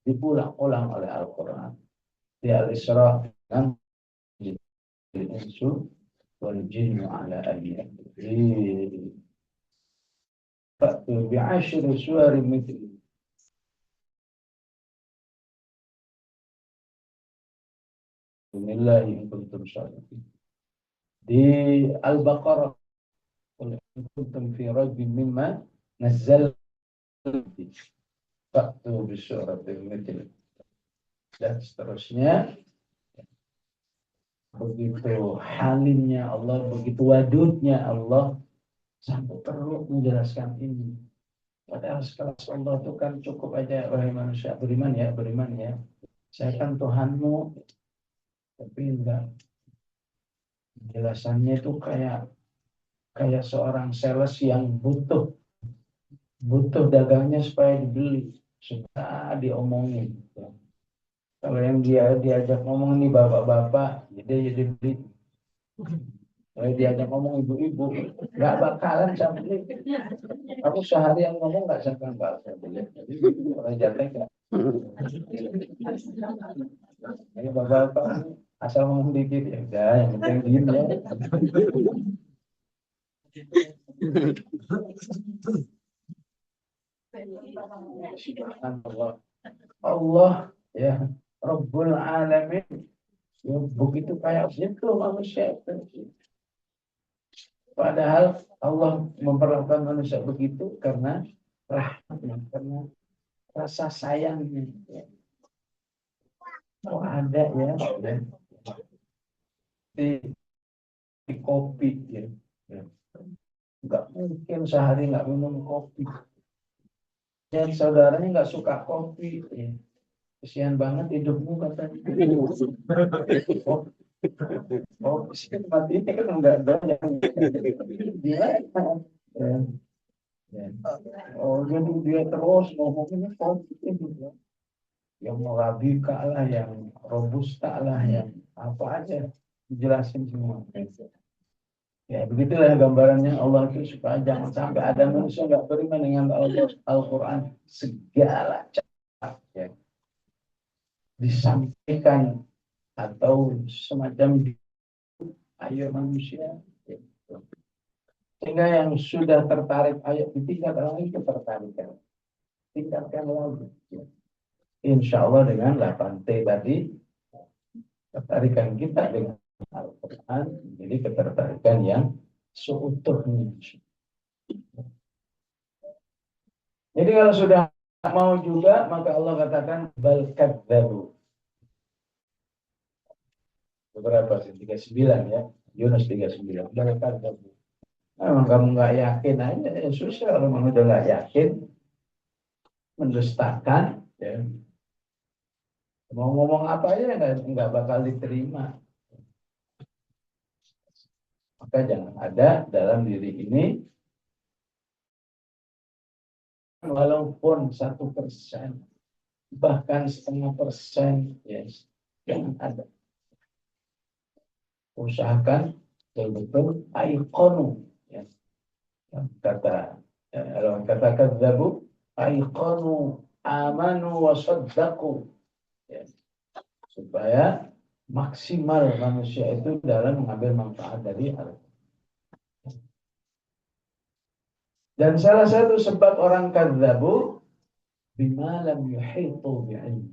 A: diulang-ulang oleh Al-Quran. Di Al-Isra dan Al-Insu wal jinnu ala ayyatihi. Fa'tu bi'ashri suwarin mithli. Bismillahi in kuntum shadiqin. Di Al-Baqarah qul in kuntum fi raibin mimma nazzalna fa'tu bi suratin mithli. Dan seterusnya. Begitu halimnya Allah, begitu wadudnya Allah, sampai perlu menjelaskan ini. Padahal sekelas Allah itu kan cukup aja, wahai manusia, beriman ya. Saya kan Tuhanmu, tapi enggak. Penjelasannya itu kayak seorang sales yang butuh dagangnya supaya dibeli, supaya diomongin. Kalau yang dia diajak ngomong nih bapak-bapak, jadi beli. Kalau diajak ngomong ibu-ibu, nggak bakalan saya beli. Aku sehari yang ngomong nggak sampai saya beli. Orang jatah nggak. Ini bapak-bapak asal ngomong dikit ya udah, yang penting diem ya. Allah ya Rabbul Alamin, ya, begitu kayak gitu manusia itu. Padahal Allah memperlakukan manusia begitu karena rahmatnya, karena rasa sayangnya. Oh ada ya di kopi ya. Nggak mungkin sehari nggak minum kopi. Dan saudaranya nggak suka kopi ya. Kesian banget hidupmu katanya. Oh, mati ini kan enggak ada yang oh, jadi dia terus ngomongnya positif gitu. Yang Morabika lah, yang Robusta lah, yang apa aja dijelasin semua. Ya begitulah gambarannya Allah itu, supaya jangan sampai ada manusia nggak beriman dengan Al-Quran segala cara. Ya. disampaikan atau semacam ayo manusia. Sehingga yang sudah tertarik, ayo ditingkatkan lagi ketertarikan. Tingkatkan lagi. Insya Allah dengan 8T tadi, ketertarikan kita dengan Al-Quran jadi ketertarikan yang seutuhnya. Jadi kalau sudah mau juga, maka Allah katakan bal kadzabu. Berapa sih? 39 ya. Yunus 39. Bal kadzabu. Memang kamu nggak yakin aja, ya susah. Kalau kamu udah nggak yakin, mendustakan, ya. Mau ngomong apa aja nggak bakal diterima. Maka jangan ada dalam diri ini walaupun 1%, bahkan 0,5%, yes, jangan ada. Usahakan betul-betul aikonu, ya. Kata kadzabu aikonu amanu wa saddaqu, ya. Supaya maksimal manusia itu dalam mengambil manfaat dari Al-Quran. Dan salah satu sebab orang kadzabu bima lam yuhitu bi'ilmi,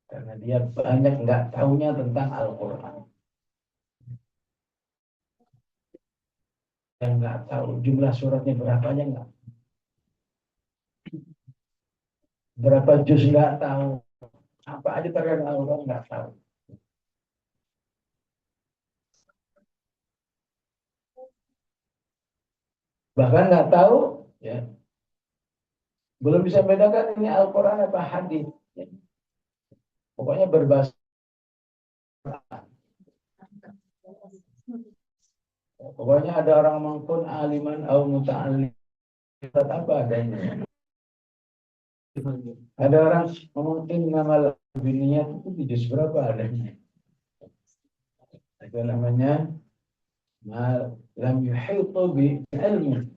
A: karena dia banyak nggak tahunya tentang Al-Quran. Yang nggak tahu jumlah suratnya berapanya, nggak, berapa juz nggak tahu, apa aja terkait Al-Quran nggak tahu. Bahkan nggak tahu, ya, belum bisa bedakan ini Al-Quran apa hadis. Ya. Pokoknya berbahasa. Pokoknya ada orang mengkun aliman au muta'allim, apa adanya. Ada orang ngomong innamal biniyat, itu di juz berapa adanya. Itu namanya lam yuhitu bi ilmi,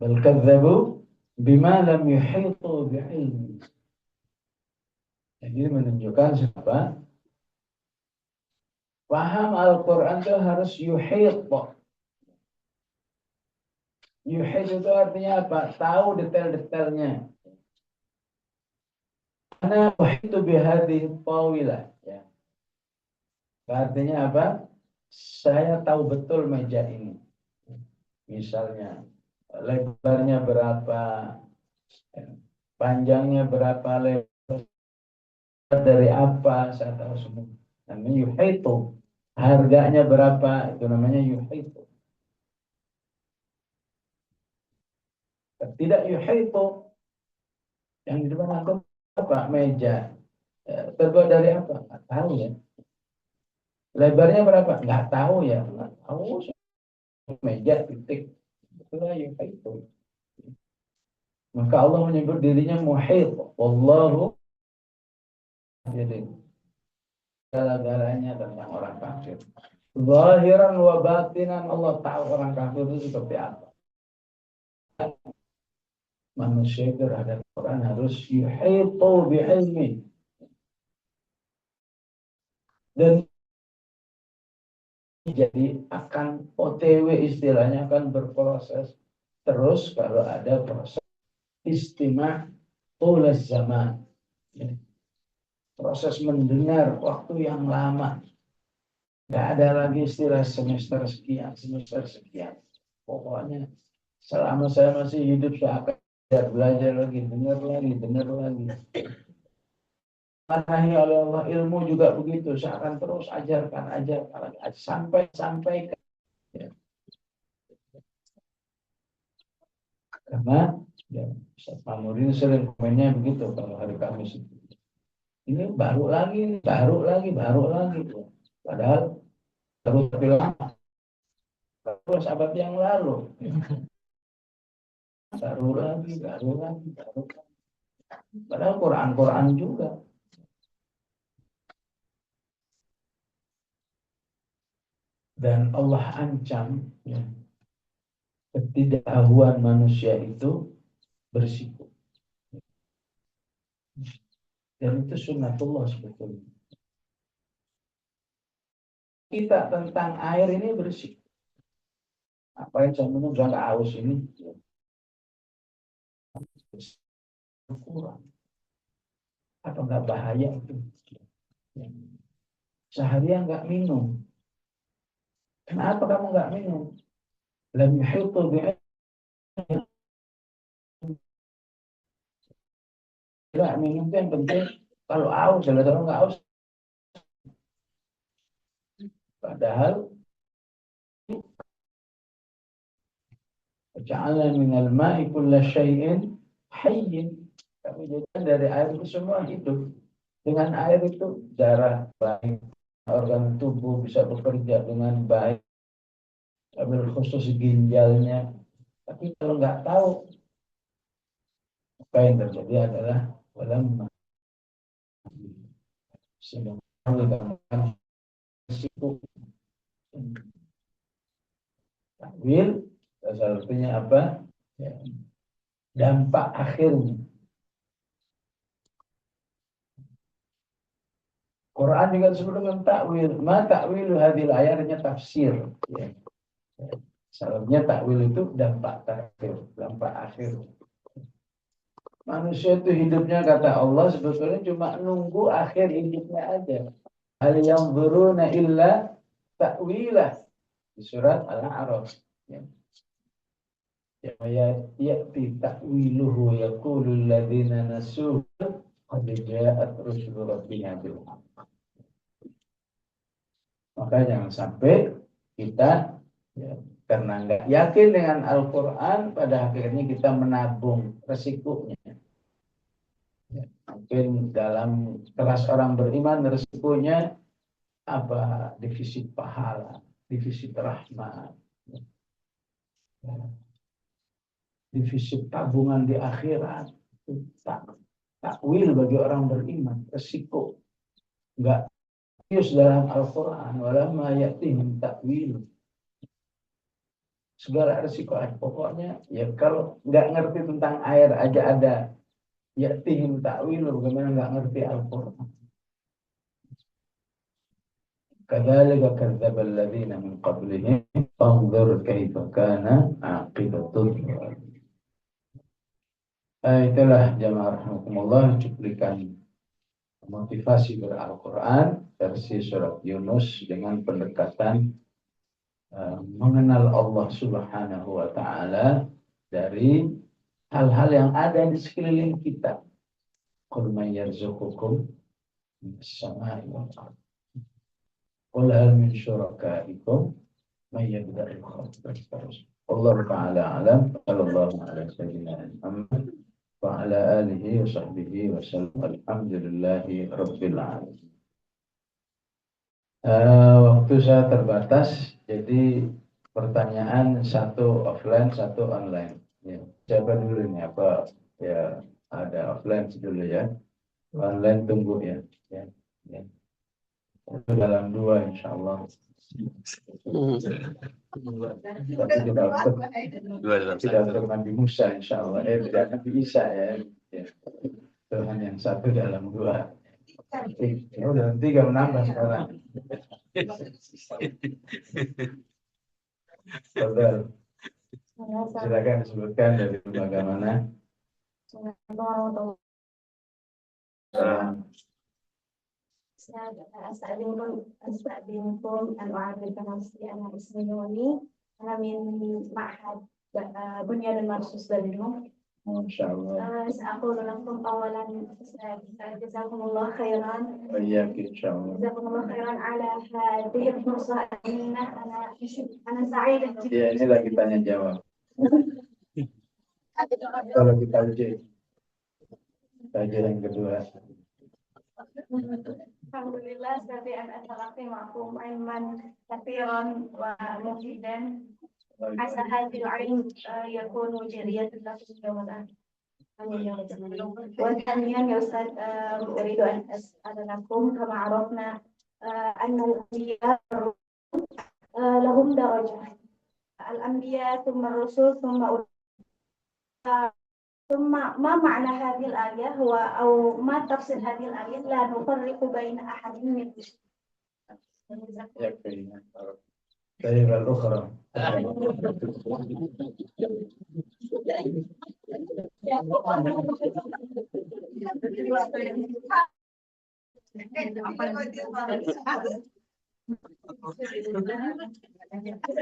A: bal kadzabu bima lam yuhitu bi ilmi. Jadi menunjukkan siapa paham Al-Quran itu harus yuhit. Yuhit itu artinya apa? Tahu detail-detailnya. Karena yuhitu bihadhi tawilah, ya. Artinya apa? Saya tahu betul meja ini. Misalnya lebarnya berapa, panjangnya berapa, lebar dari apa, saya tahu semua. Namanya yuhitu. Harganya berapa, itu namanya yuhitu. Tidak yuhitu, yang di depan antum apa? Meja. Terbuat dari apa? Nggak tahu ya. Lebarnya berapa? Nggak tahu ya. Nggak tahu. Meja titik. Itulah yuhitu. Maka Allah menyebut dirinya muhit. Wallahu, jadi segala-galanya tentang orang kafir. Zahiran wa batinan, Allah tahu orang kafir itu seperti apa. Manusia terhadap Quran harus yuhitu bi'ilmi. Dan jadi akan OTW, istilahnya akan berproses terus kalau ada proses istima' tulas zaman. Proses mendengar waktu yang lama. Nggak ada lagi istilah semester sekian, semester sekian. Pokoknya selama saya masih hidup saya akan belajar lagi, dengar lagi, dengar lagi. Manahi oleh Allah, ilmu juga begitu. Saya akan terus ajarkan sampai ya. Karena ya, Ustaz Mamuddin sering komennya begitu kalau hari Kamis. Ini baru lagi. Padahal terus lama. Terus abad yang lalu. Baru lagi. Padahal Quran juga. Dan Allah ancam, ya, ketidaktahuan manusia itu bersiko. Dan itu sunnatullah sebetulnya. Kita tentang air ini bersih. Apa yang saya minum nggak haus ini kurang. Apa nggak bahaya itu? Seharian nggak minum. Kenapa kamu nggak minum? Lam yuhitu bi'ilmi. Nggak minum itu yang penting. Kalau haus, kalau nggak haus. Padahal ja'alna minal ma'i kulla syai'in hayyin. Kami jadikan dari air itu semua hidup. Dengan air itu darah baik, organ tubuh bisa bekerja dengan baik, ambil khusus ginjalnya. Tapi kalau nggak tahu, apa yang terjadi adalah walamma sedang dalam risiko. Takwil salah satunya apa? Ya, dampak akhirnya. Quran juga disebut dengan takwil. Ma takwilu hadil ayatnya tafsir. Ya. Salahnya takwil itu dampak terakhir, dampak akhir. Manusia itu hidupnya kata Allah sebetulnya cuma nunggu akhir hidupnya aja. Hal yang beruna illa takwilah di surat Al-A'raf. Ya. Ya'ti ta'wiluhu yaqulul ladzina nasuhu qad ja'at rusulu rabbina bil haqq. Maka jangan sampai kita ya, karena nggak yakin dengan Al-Quran, pada akhirnya kita menabung resikonya. Ya, mungkin dalam kelas orang beriman resikonya apa? Defisit pahala, defisit rahmat, ya, defisit tabungan di akhirat. Itu takwil bagi orang beriman, resiko. Nggak serius dalam Al-Quran, walamma ya'tihim takwil. Segala resiko ada. Pokoknya ya kalau nggak ngerti tentang air aja ada ya'tihim takwil, bagaimana nggak ngerti Al-Quran. Kadzalika kadzdzaba alladziina min qablihim fanzur kaifa kana 'aqibatud dzalimin. Itulah jamaah rahimakumullah cuplikan motivasi ber-Al-Quran versi surat Yunus dengan pendekatan mengenal Allah Subhanahu wa Ta'ala dari hal-hal yang ada di sekeliling kita. Qul man yarzuqukum minas samaa'i wal ardh. Qul hal min syurakaikum may yabda'ul khalqa. Allah Ta'ala alam. Sallallahu alaihi wasallam wa ala alihi wa sahbihi wa sallam. Alhamdulillahi rabbil alamin. Waktu saya terbatas, jadi pertanyaan satu offline, satu online. Ya, siapa dulu ini? Apa ya ada offline dulu ya? Online tunggu ya. Ya, ya. Dalam dua, insya Allah. Tapi tidak untuk Nabi Musa, insya Allah. Tidak Nabi Isa ya. Ya. Tuhan yang satu dalam dua. Ya udah nanti gak menambah sekarang. Silakan disebutkan dari lembaga mana.
C: أستأذنكم أن أعرف نفسي. أنا اسمي نوني. أنا من معهد بنيان المرصوص بالنور.
A: ما شاء الله.
C: سأقول لكم أولا جزاكم الله خيرا.
A: وإياك إن شاء الله.
C: جزاكم الله خيرا على هذه الفرصة. أنا سعيدة جدا.
A: Ya, inilah kita yang jawab. Kalau kita uji yang kedua.
C: Alhamdulillah, seperti an atalaqi ma'akum ilman kathiran wa mufidan. Asa hadil ilm yakunu jariyatan lakum yawmal akhir. وثانيا يا أستاذ أريد أن أسأل لكم كما عرفنا أن الأنبياء لهم درجة. الأنبياء ثم الرسل ثم ثم ما معنى هذه الآية هو أو ما تفسير هذه الآية لا نفرق بين أحد من
A: يكفي. طيب الأخرى.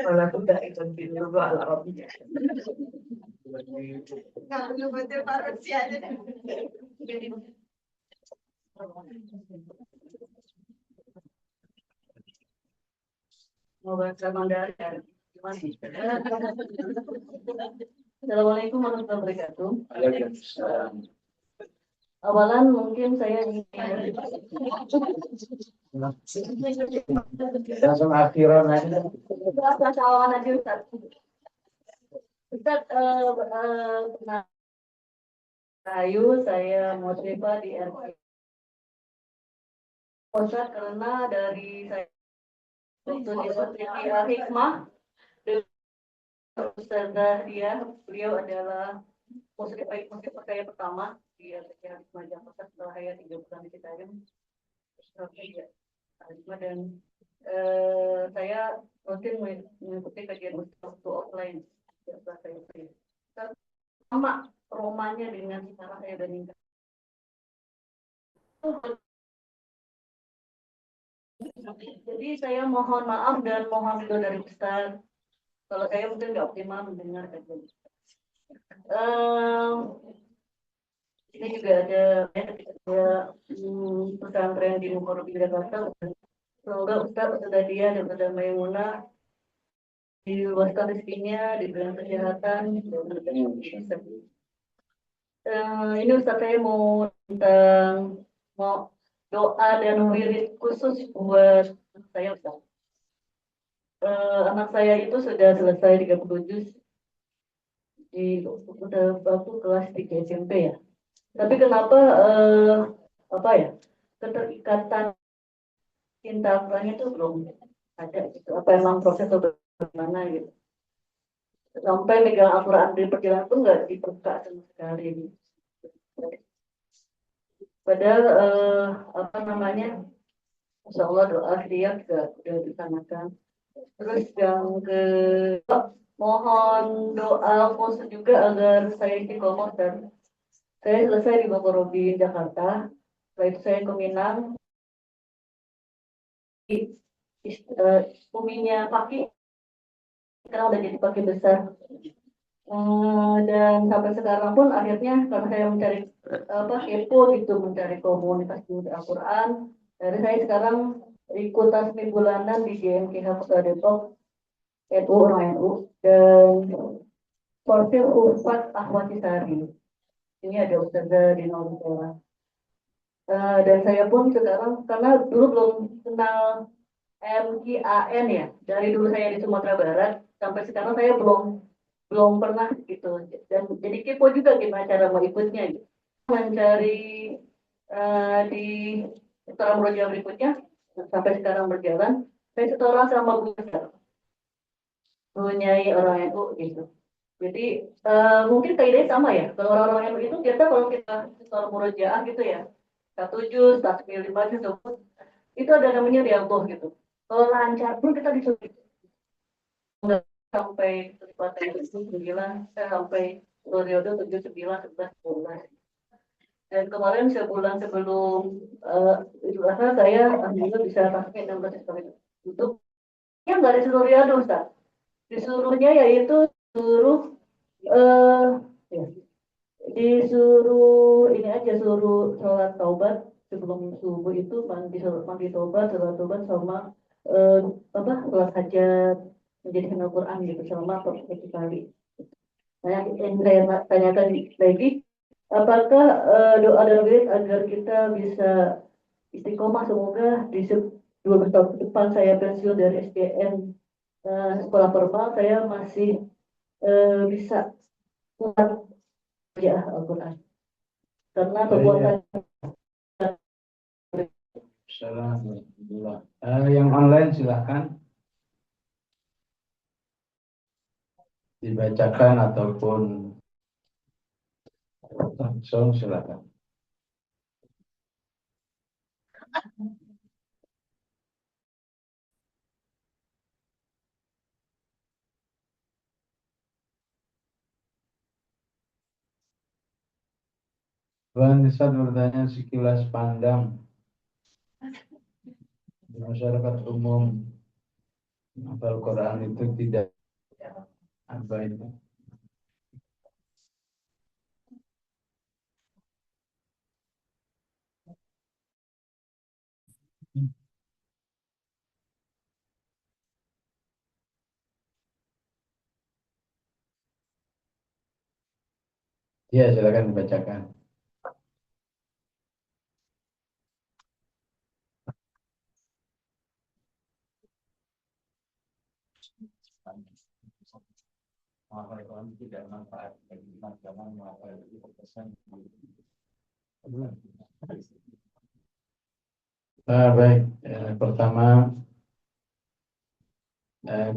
D: ولا تبدأ أيضا في اللغة العربية. Mau baca Mandarin? Assalamualaikum warahmatullahi wabarakatuh.
A: Waalaikumsalam.
D: Awalan mungkin saya ingin
A: Langsung akhiran aja.
D: awalan aja Ustaz. Ustaz, pernah Rahayu, saya mau terima di RP. Ustaz, karena dari saya waktu di Al Hikmah Ustazah dia, beliau adalah muslim percaya pertama di Al Hikmah Jakarta setelah saya 3 bulan di Citayam. Dan saya rutin mengikuti kajian Ustaz offline. Sama romanya dengan cara saya bandingkan. Jadi saya mohon maaf dan mohon ridho dari Ustaz kalau saya mungkin nggak optimal mendengar kajian. Ini juga ada pesantren di Mukarrabin Jakarta. Semoga Ustaz sudah dia dan Ustaz Maimunah diluaskan rezekinya, diberikan kesehatan, ini Ustaz saya mau tentang doa dan wirid khusus buat saya Ustaz. Anak saya itu sudah selesai 30 juz udah waktu kelas 3 SMP ya. Tapi kenapa keterikatan cinta Al-Qurannya itu belum ada gitu. Apa emang proses atau bagaimana gitu. Sampai megang Al-Quran di perjalanan pun nggak dibuka sama sekali. Padahal Insya Allah doa dia juga sudah disanakan. Terus yang ke mohon doa khusus juga agar saya istiqomah dan saya selesai di Mukarrabin Jakarta. Setelah itu saya ke Minang. Uminya Paki sekarang udah jadi Paki besar. Dan sampai sekarang pun akhirnya karena saya mencari kepo gitu, mencari komunitas di Al-Quran. Jadi saya sekarang ikut tasbih bulanan di GMKH Kota Depok, NU orang NU, dan Porsil Ufat Ahmad Sari. Ini ada Ustazah di Nolutera. Dan saya pun sekarang karena dulu belum kenal MKAN ya, dari dulu saya di Sumatera Barat sampai sekarang saya belum pernah gitu, dan jadi kepo juga gimana cara mau ikutnya gitu. Mencari di setoran murojaah berikutnya sampai sekarang berjalan, saya setoran sama Bu Nyai orang NU gitu. Jadi mungkin kaidahnya sama ya, kalau orang-orang NU itu kita kalau kita setoran murojaah gitu ya, 1 juz, 5 juz, itu ada namanya riyadhah gitu. Kalau lancar pun kita disuruh sampai kelipatan 9, sampai periode 7, 9, 11, 12. Dan kemarin sebulan sebelum Idul Adha saya alhamdulillah bisa pakai 16 hari untuk yang nggak disuruh riyadhah Ustaz. Disuruhnya yaitu disuruh ini aja, suruh sholat taubat sebelum subuh itu mandi taubat, sholat taubat sama sholat hajat, menjadi Al-Quran gitu selama 40 kali. Nah, yang saya tanyakan lagi, apakah doa dan wirid agar kita bisa istiqomah, semoga di 12 tahun ke depan saya pensiun dari SDN sekolah formal, saya masih bisa kuat belajar Al-Quran. Karena kekuatan
A: yang online silahkan dibacakan ataupun langsung silakan. Bang Nisa bertanya sekilas pandang di masyarakat umum hafal Quran itu tidak apa itu? Ya, silakan dibacakan. Menghafal Quran tidak manfaat bagi umat karena menghafal itu berkesan. Baik, pertama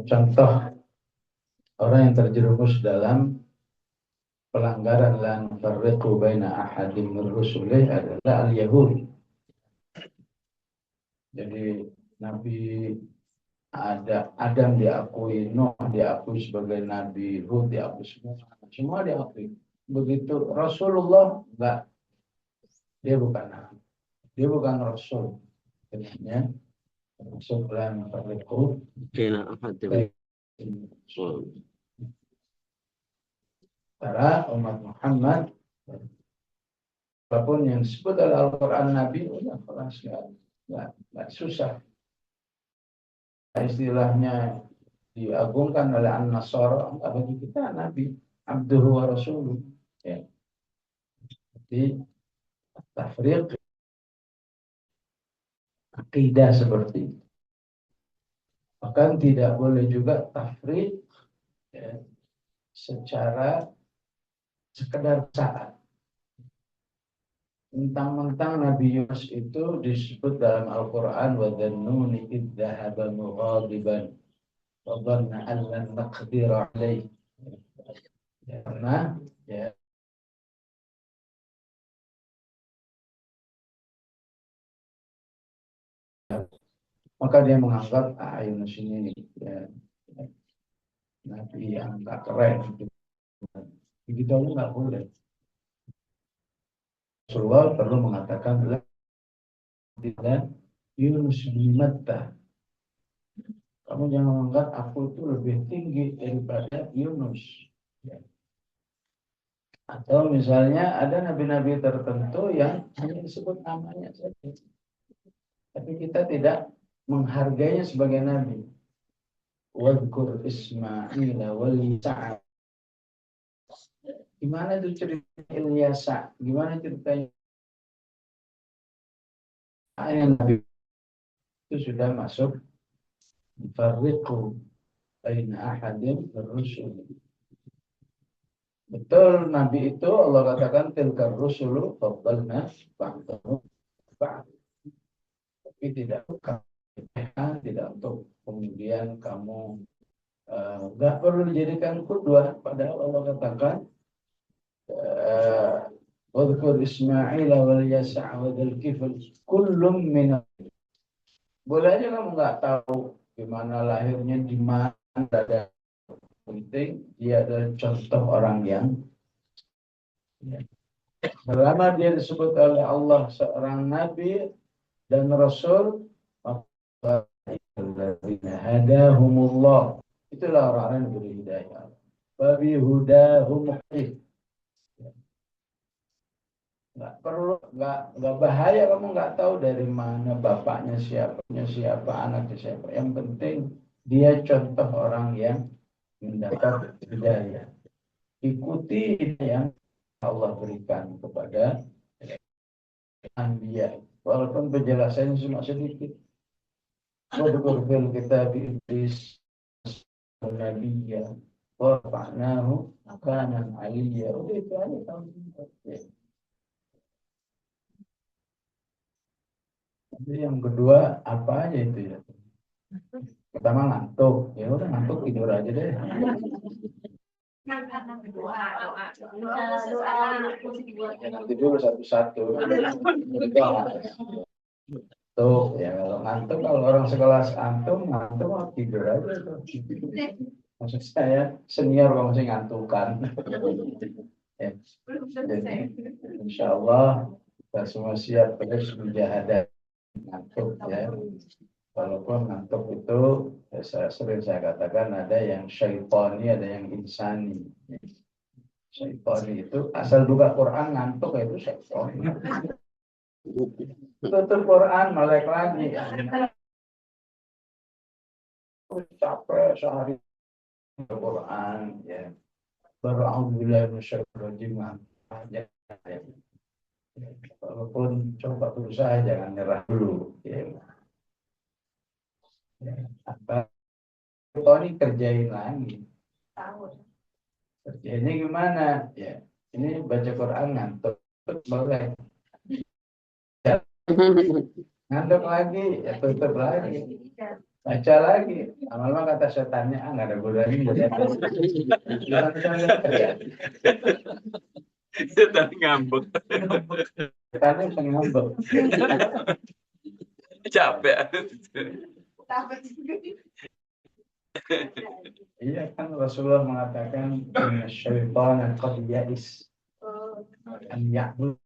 A: contoh orang yang terjerumus dalam pelanggaran lan farriqu baina ahadim min rusulih adalah al-Yahud. Jadi Nabi Adam diakui, Nuh diakui sebagai Nabi, Hud diakui semua diakui. Begitu Rasulullah enggak, dia bukan Nabi, dia bukan Rasul. Artinya Rasul lan farriqu
B: Kena ahadim.
A: para umat Muhammad, apapun yang disebut dalam Al-Quran Nabi, udah kelas nggak susah. Istilahnya diagungkan oleh An-Nasara, bagi kita Nabi, Abduhu wa Rasuluh. Ya. Jadi tafriq akidah seperti itu. Bahkan tidak boleh juga tafriq ya, secara sekedar saat. Mentang-mentang Nabi Yunus itu disebut dalam Al-Quran wa dhannuni idh dhahaba mughadiban wa dhanna an lan naqdir alaih. Karena ya, maka dia menganggap Yunus ini ya, Nabi yang tak keren. Begitu aja nggak boleh. Rasulullah perlu mengatakan tidak Yunus bin Matta. Kamu jangan menganggap aku itu lebih tinggi daripada Yunus. Ya. Atau misalnya ada nabi-nabi tertentu yang hanya disebut namanya saja. Tapi kita tidak menghargainya sebagai nabi. Wadkur Ismail wal Yasa'. Gimana itu cerita Ilyasa? Gimana ceritanya? Yang nabi itu sudah masuk farriqu baina ahadin ar-rusul. Betul, Nabi itu Allah katakan tilkar rusulu faddalna ba'dahum ba'd. Tapi tidak untuk kemudian kamu nggak perlu dijadikan qudwah, padahal Allah katakan wadhkur Ismail wal Yasa' wa dzal kifl kullum min. Boleh aja kamu nggak tahu gimana lahirnya, di mana ada, penting dia adalah contoh orang yang ya, selama dia disebut oleh Allah seorang nabi dan rasul, maka hadahumullah, itulah orang-orang yang diberi hidayah. Babi hudahum muhtadi. Nggak perlu, nggak bahaya kamu nggak tahu dari mana bapaknya siapa, anaknya siapa. Yang penting dia contoh orang yang mendapat hidayah. Ikuti yang Allah berikan kepada anbiya. Walaupun penjelasannya cuma sedikit. Wadhkur fil kitab Idris nabiyya wa rafa'nahu makanan 'aliyya. Udah itu aja kamu. Jadi yang kedua apa aja itu ya? Pertama ngantuk, ya udah ngantuk tidur aja deh. Ya, nanti dulu satu-satu. Tuh, ya kalau ngantuk, kalau orang sekelas antum, ngantuk mau tidur aja tuh. Maksud saya, senior kalau masih ngantukan. Ya, jadi, insya Allah kita semua siap terus menjahadah ngantuk ya. Walaupun ngantuk itu, ya, saya katakan ada yang syaitani, ada yang insani. Syaitani itu asal buka Quran ngantuk itu syaitani. Tutup Quran melek lagi. Capek sehari Quran ya. Alhamdulillah minasyaitonir rajim. Walaupun coba berusaha jangan nyerah dulu ya. Apa ini kerjain lagi. Kerjanya gimana ya? Ini baca Quran ngantuk boleh. Ya, ngantuk lagi ya tutup lagi. Baca lagi, lama-lama kata setannya, nggak ada gunanya.
B: Setan ngambek.
A: Setannya bisa ngambek.
B: Capek.
A: Iya kan Rasulullah mengatakan syaitan qad ya'is an ya'bud.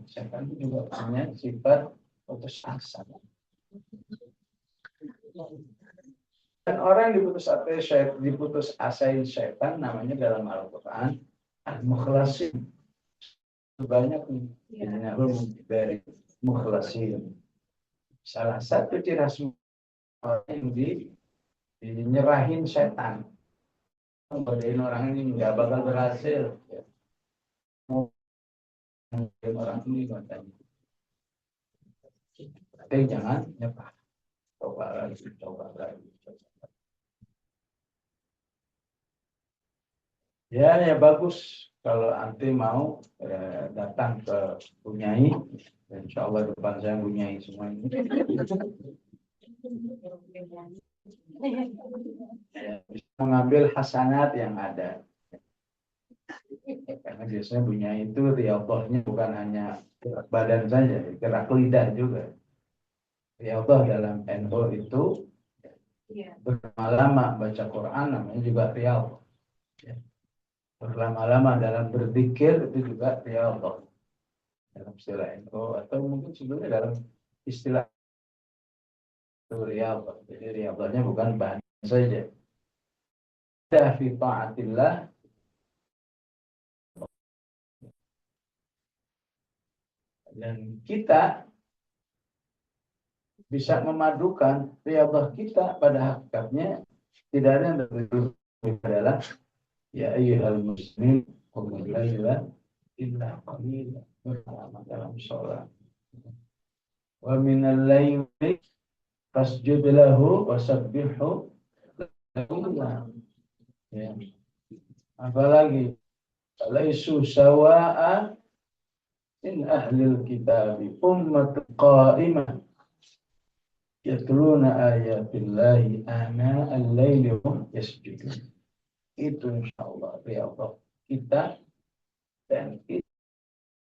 A: Setan itu juga punya sifat putus asa. Dan orang diputus asain syaitan namanya dalam Al-Quran al-mukhlasin. Banyak nih dari mukhlasin. Salah satu ciri khas orang yang dinyerahin setan. Godain orang ini nggak bakal berhasil. Orang ini katanya. Tapi jangan nyerah. Coba lagi. Ya bagus kalau anti mau datang ke Bunyai, insya Allah depan saya Bunyai semua ini. Ya, bisa mengambil hasanat yang ada. Karena biasanya Bunyai itu riyadhahnya bukan hanya gerak badan saja, gerak lidah juga. Riyadhah dalam NU itu berlama-lama baca Quran namanya juga riyadhah. Berlama-lama dalam berzikir itu juga riyadhah dalam istilah NU atau mungkin sebelumnya dalam istilah riyadhah. Jadi riyadhahnya bukan bahan saja. Fi ta'atillah dan kita bisa memadukan riyadhah kita pada hakikatnya tidak ada yang adalah ya ayyuhal muslimin qumil laila illa qalila berlama dalam sholat wa minal laili fasjud lahu wasabbihu ya. Apalagi laisu sawa'a in ahlil kitabi ummatun qa'imah yatluna ayatillahi ana al-laili hum yasjudun. Itu insyaallah riyadhah kita dan itu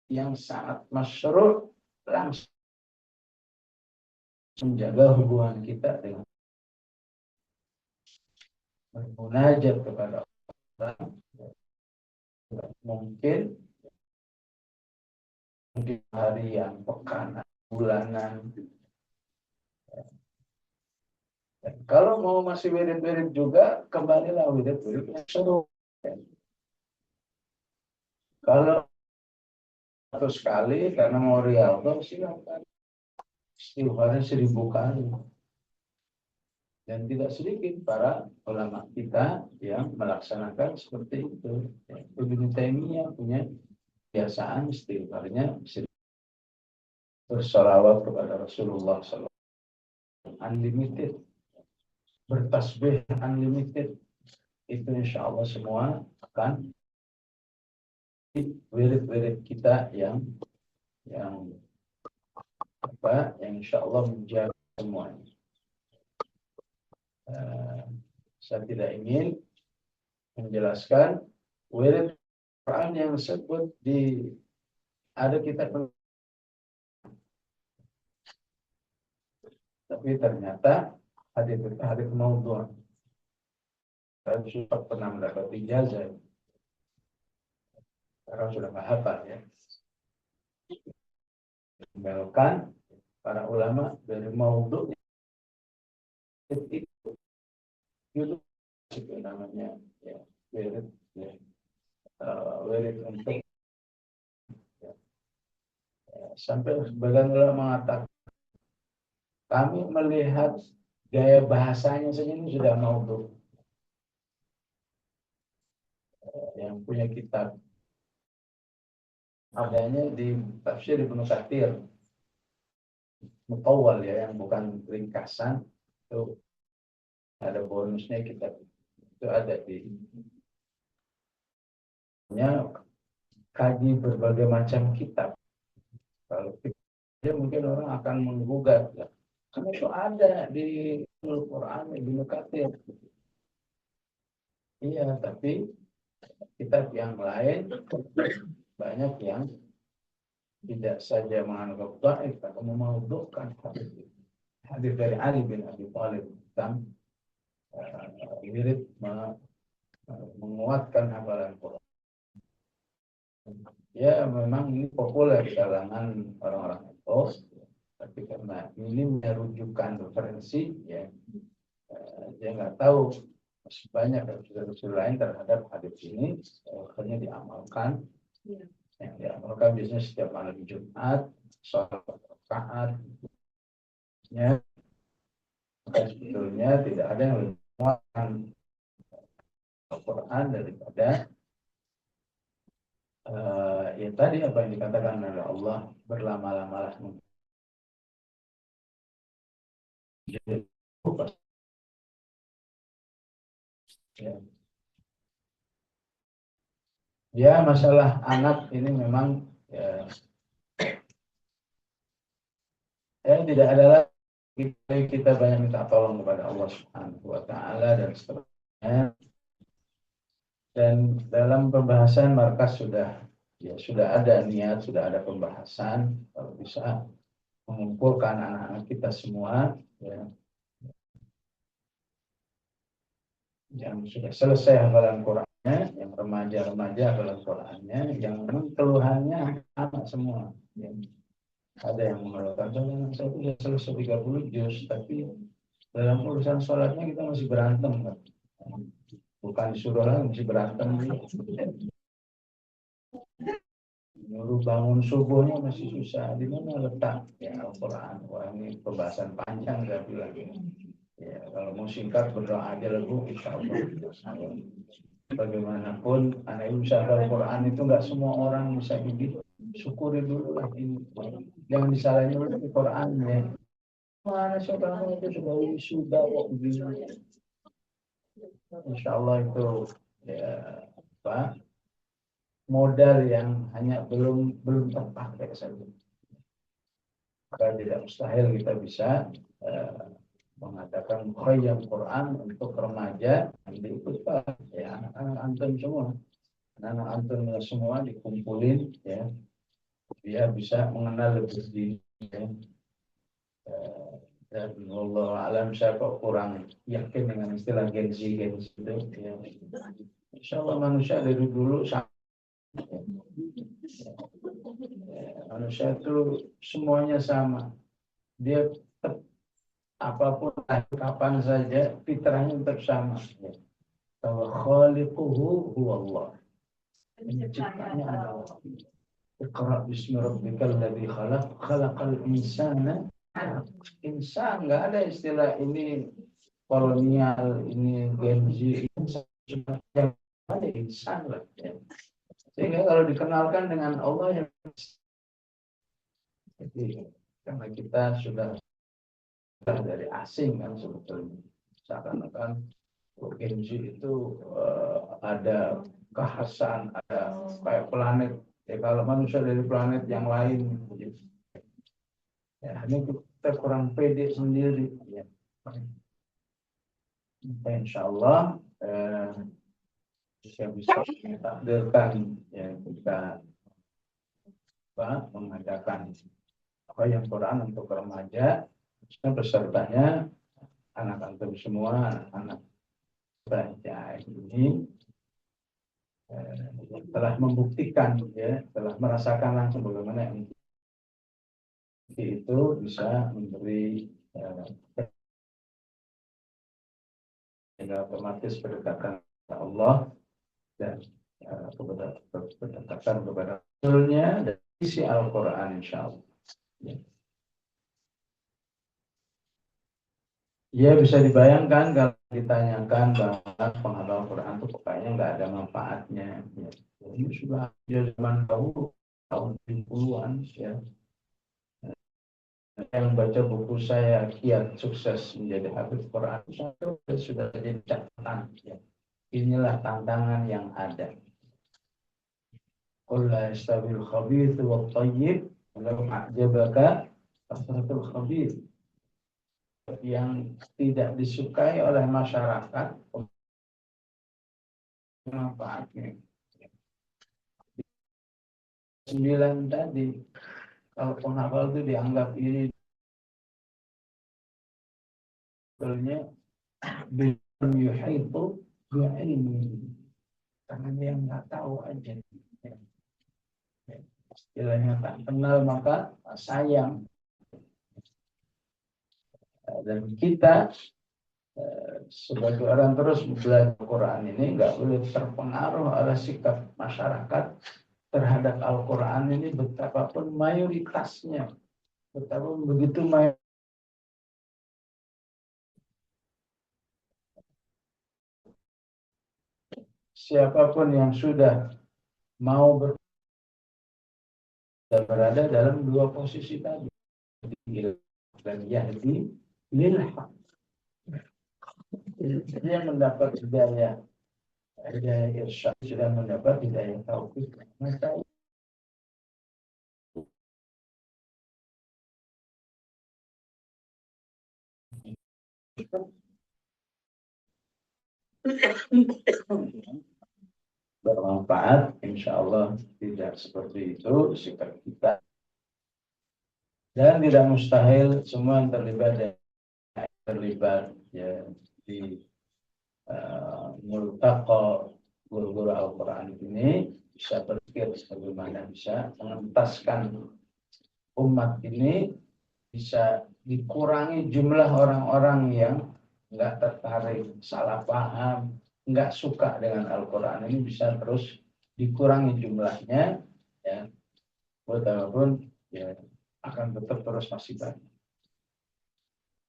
A: yang sangat masyru' langsung menjaga hubungan kita dengan bermunajat kepada Allah. Mungkin harian, pekanan, bulanan. Dan kalau mau masih wirid-wirid juga, kembalilah wirid-wirid yang seru. Kalau satu sekali karena mau riyadhah silakan. Istighfarnya 1000 kali. Dan tidak sedikit para ulama kita yang melaksanakan seperti itu. Ibnu Taimiyah punya kebiasaan istighfarnya bersalawat kepada Rasulullah SAW unlimited, bertasbih unlimited. Itu insya Allah semua akan wirid-wirid kita yang insya Allah menjaga semuanya. Saya tidak ingin menjelaskan wirid Quran yang disebut di ada kitab, tapi ternyata hadis maudhu'. Saya sudah pernah mendapat ijazah, sekarang sudah nggak hafal ya. Tinggalkan para ulama dari maudhu' itu namanya ya, wirid ya. Wirid untuk ya. Sampai sebagian ulama mengatakan kami melihat gaya bahasanya saja ini sudah maudhu'. Yang punya kitab adanya di tafsir Ibnu Katsir mutawwal ya, yang bukan ringkasan, itu ada bonusnya kitab itu ada di kaji berbagai macam kitab. Kalau dia mungkin orang akan menggugat ya. Karena itu ada di Al-Quran Ibnu Katsir. Iya, tapi kitab yang lain banyak yang tidak saja menganggap dhaif atau memaudhu'kan hadis dari Ali bin Abi Thalib tentang wirid menguatkan hafalan Quran. Ya memang ini populer di kalangan orang-orang itu, tapi karena ini merujukan referensi ya, dia nggak tahu masih banyak referensi lain terhadap hadis ini, akhirnya diamalkan. Yang diamalkan biasanya setiap malam Jumat, sholat rakaat. Ya, sebetulnya tidak ada yang lebih menguatkan Al-Quran daripada ya tadi apa yang dikatakan oleh Allah, berlama-lamalah. Ya, masalah anak ini memang tidak ada lagi kita banyak minta tolong kepada Allah Subhanahu wa Ta'ala dan seterusnya. Dan dalam pembahasan markas sudah ada niat, sudah ada pembahasan kalau bisa mengumpulkan anak-anak kita semua ya, yang sudah selesai hafalan Qurannya, yang remaja-remaja hafalan Qurannya, yang memang keluhannya anak semua. Ya. Ada yang mengeluhkan, saya sudah selesai 30 juz, tapi dalam urusan sholatnya kita masih berantem. Kan? Bukan disuruh lagi, masih berantem. Nyuruh bangun subuhnya masih susah. Di mana letak ya Al-Quran? Wah, ini pembahasan panjang saya bilang. Ya, kalau mau singkat berdoa aja lagu, insya Allah. Bagaimanapun anak ibu hafal Al-Quran itu nggak semua orang bisa dididik. Syukuri dulu lah ini. Jangan disalahin dulu di Quran ya. Mana saudara itu sudah kok begini. Insya Allah itu ya apa? Modal yang hanya belum terpakai saja. Maka tidak mustahil kita bisa mengadakan khayyam Quran untuk remaja yang diikut ya anak-anak antum semua. Anak-anak antum semua dikumpulin ya. Dia bisa mengenal lebih dini ya. Dan Allah alam saya kok kurang yakin dengan istilah Gen Z itu ya. Insya Allah manusia dari dulu manusia itu semuanya sama. Dia apapun kapan saja fitrahnya tetap sama. Kalau khaliquhu huwallah. Penciptanya adalah Iqra bismi rabbikal ladzi khalaq khalaqal insana. Insan nggak ada istilah ini kolonial, ini Gen Z, yang ada insan lah. Sehingga kalau dikenalkan dengan Allah yang jadi, karena kita sudah dari asing kan sebetulnya, seakan-akan Gen Z itu ada kekhasan, ada kayak planet. Ya kalau manusia dari planet yang lain, ya ini kita kurang pede sendiri. Ya. Insya Allah bisa ditakdirkan ya kita mengadakan yang Quran untuk remaja, pesertanya anak antum semua, anak baca ini telah membuktikan ya, telah merasakan langsung bagaimana itu bisa memberi otomatis berdekatan kepada Allah dan berdekatan kepada Rasulnya dan isi Al-Quran insya Allah. Ya bisa dibayangkan kalau ditanyakan bahwa penghafal Quran itu pokoknya nggak ada manfaatnya. Ya. Ini sudah zaman dahulu tahun 70-an ya. Yang baca buku saya Kiat Sukses Menjadi Hafiz Quran sudah jadi catatan. Ya. Inilah tantangan yang ada. Qul la yastawil khabith wa thayyib walau a'jabaka kasratul khabith. Yang tidak disukai oleh masyarakat manfaatnya. 9 tadi kalau penghafal itu dianggap ini sebetulnya belum yuhitu bi'ilmi karena dia nggak tahu aja. Istilahnya tak kenal maka sayang. Dan kita sebagai orang terus belajar Quran ini nggak boleh terpengaruh oleh sikap masyarakat terhadap Al-Quran ini betapapun mayoritasnya, betapapun begitu siapapun yang sudah mau berada dalam dua posisi tadi dan yahdi lil haq. Dia mendapat hidayah irsyad, sudah mendapat hidayah taufik. Maka bermanfaat, insya Allah tidak seperti itu sikap kita. Dan tidak mustahil semua yang terlibat ya, di multaqa guru-guru Al-Quran ini bisa berpikir bagaimana bisa mengentaskan umat ini, bisa dikurangi jumlah orang-orang yang nggak tertarik, salah paham, nggak suka dengan Al-Quran ini bisa terus dikurangi jumlahnya ya, walaupun ya akan tetap terus masih banyak.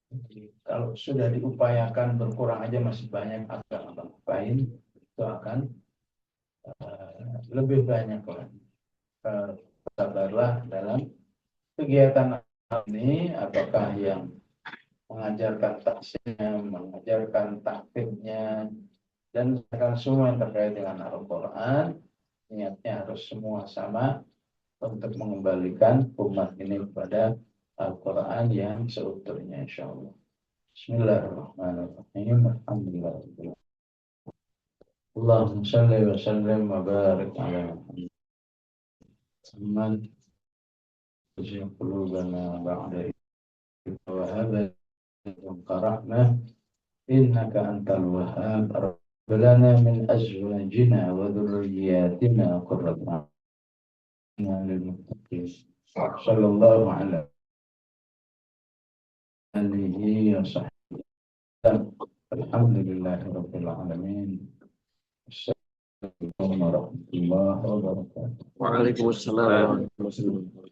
A: Jadi, kalau sudah diupayakan berkurang aja masih banyak, akan ngapain itu akan lebih banyak lagi. Sabarlah dalam kegiatan ini, apakah yang mengajarkan tafsirnya, mengajarkan tahfidnya, dan semua yang terkait dengan Al-Quran, niatnya harus semua sama untuk mengembalikan umat ini kepada Al-Quran yang seutuhnya, insyaAllah. Bismillahirrahmanirrahim. Alhamdulillah. Allahumma salli wa sallim wa barik ala Muhammad. Ujib qulubana ba'da idh wahaba qara'na innaka antal wahhab. Rabbana min azwajina wa dhurriyyatina qurrata a'yun lil muttaqin. Sallallahu ala alihi wa sahbihi. Alhamdulillahirabbil alamin. Assalamualaikum warahmatullahi wabarakatuh.
B: Waalaikumsalam warahmatullahi wabarakatuh.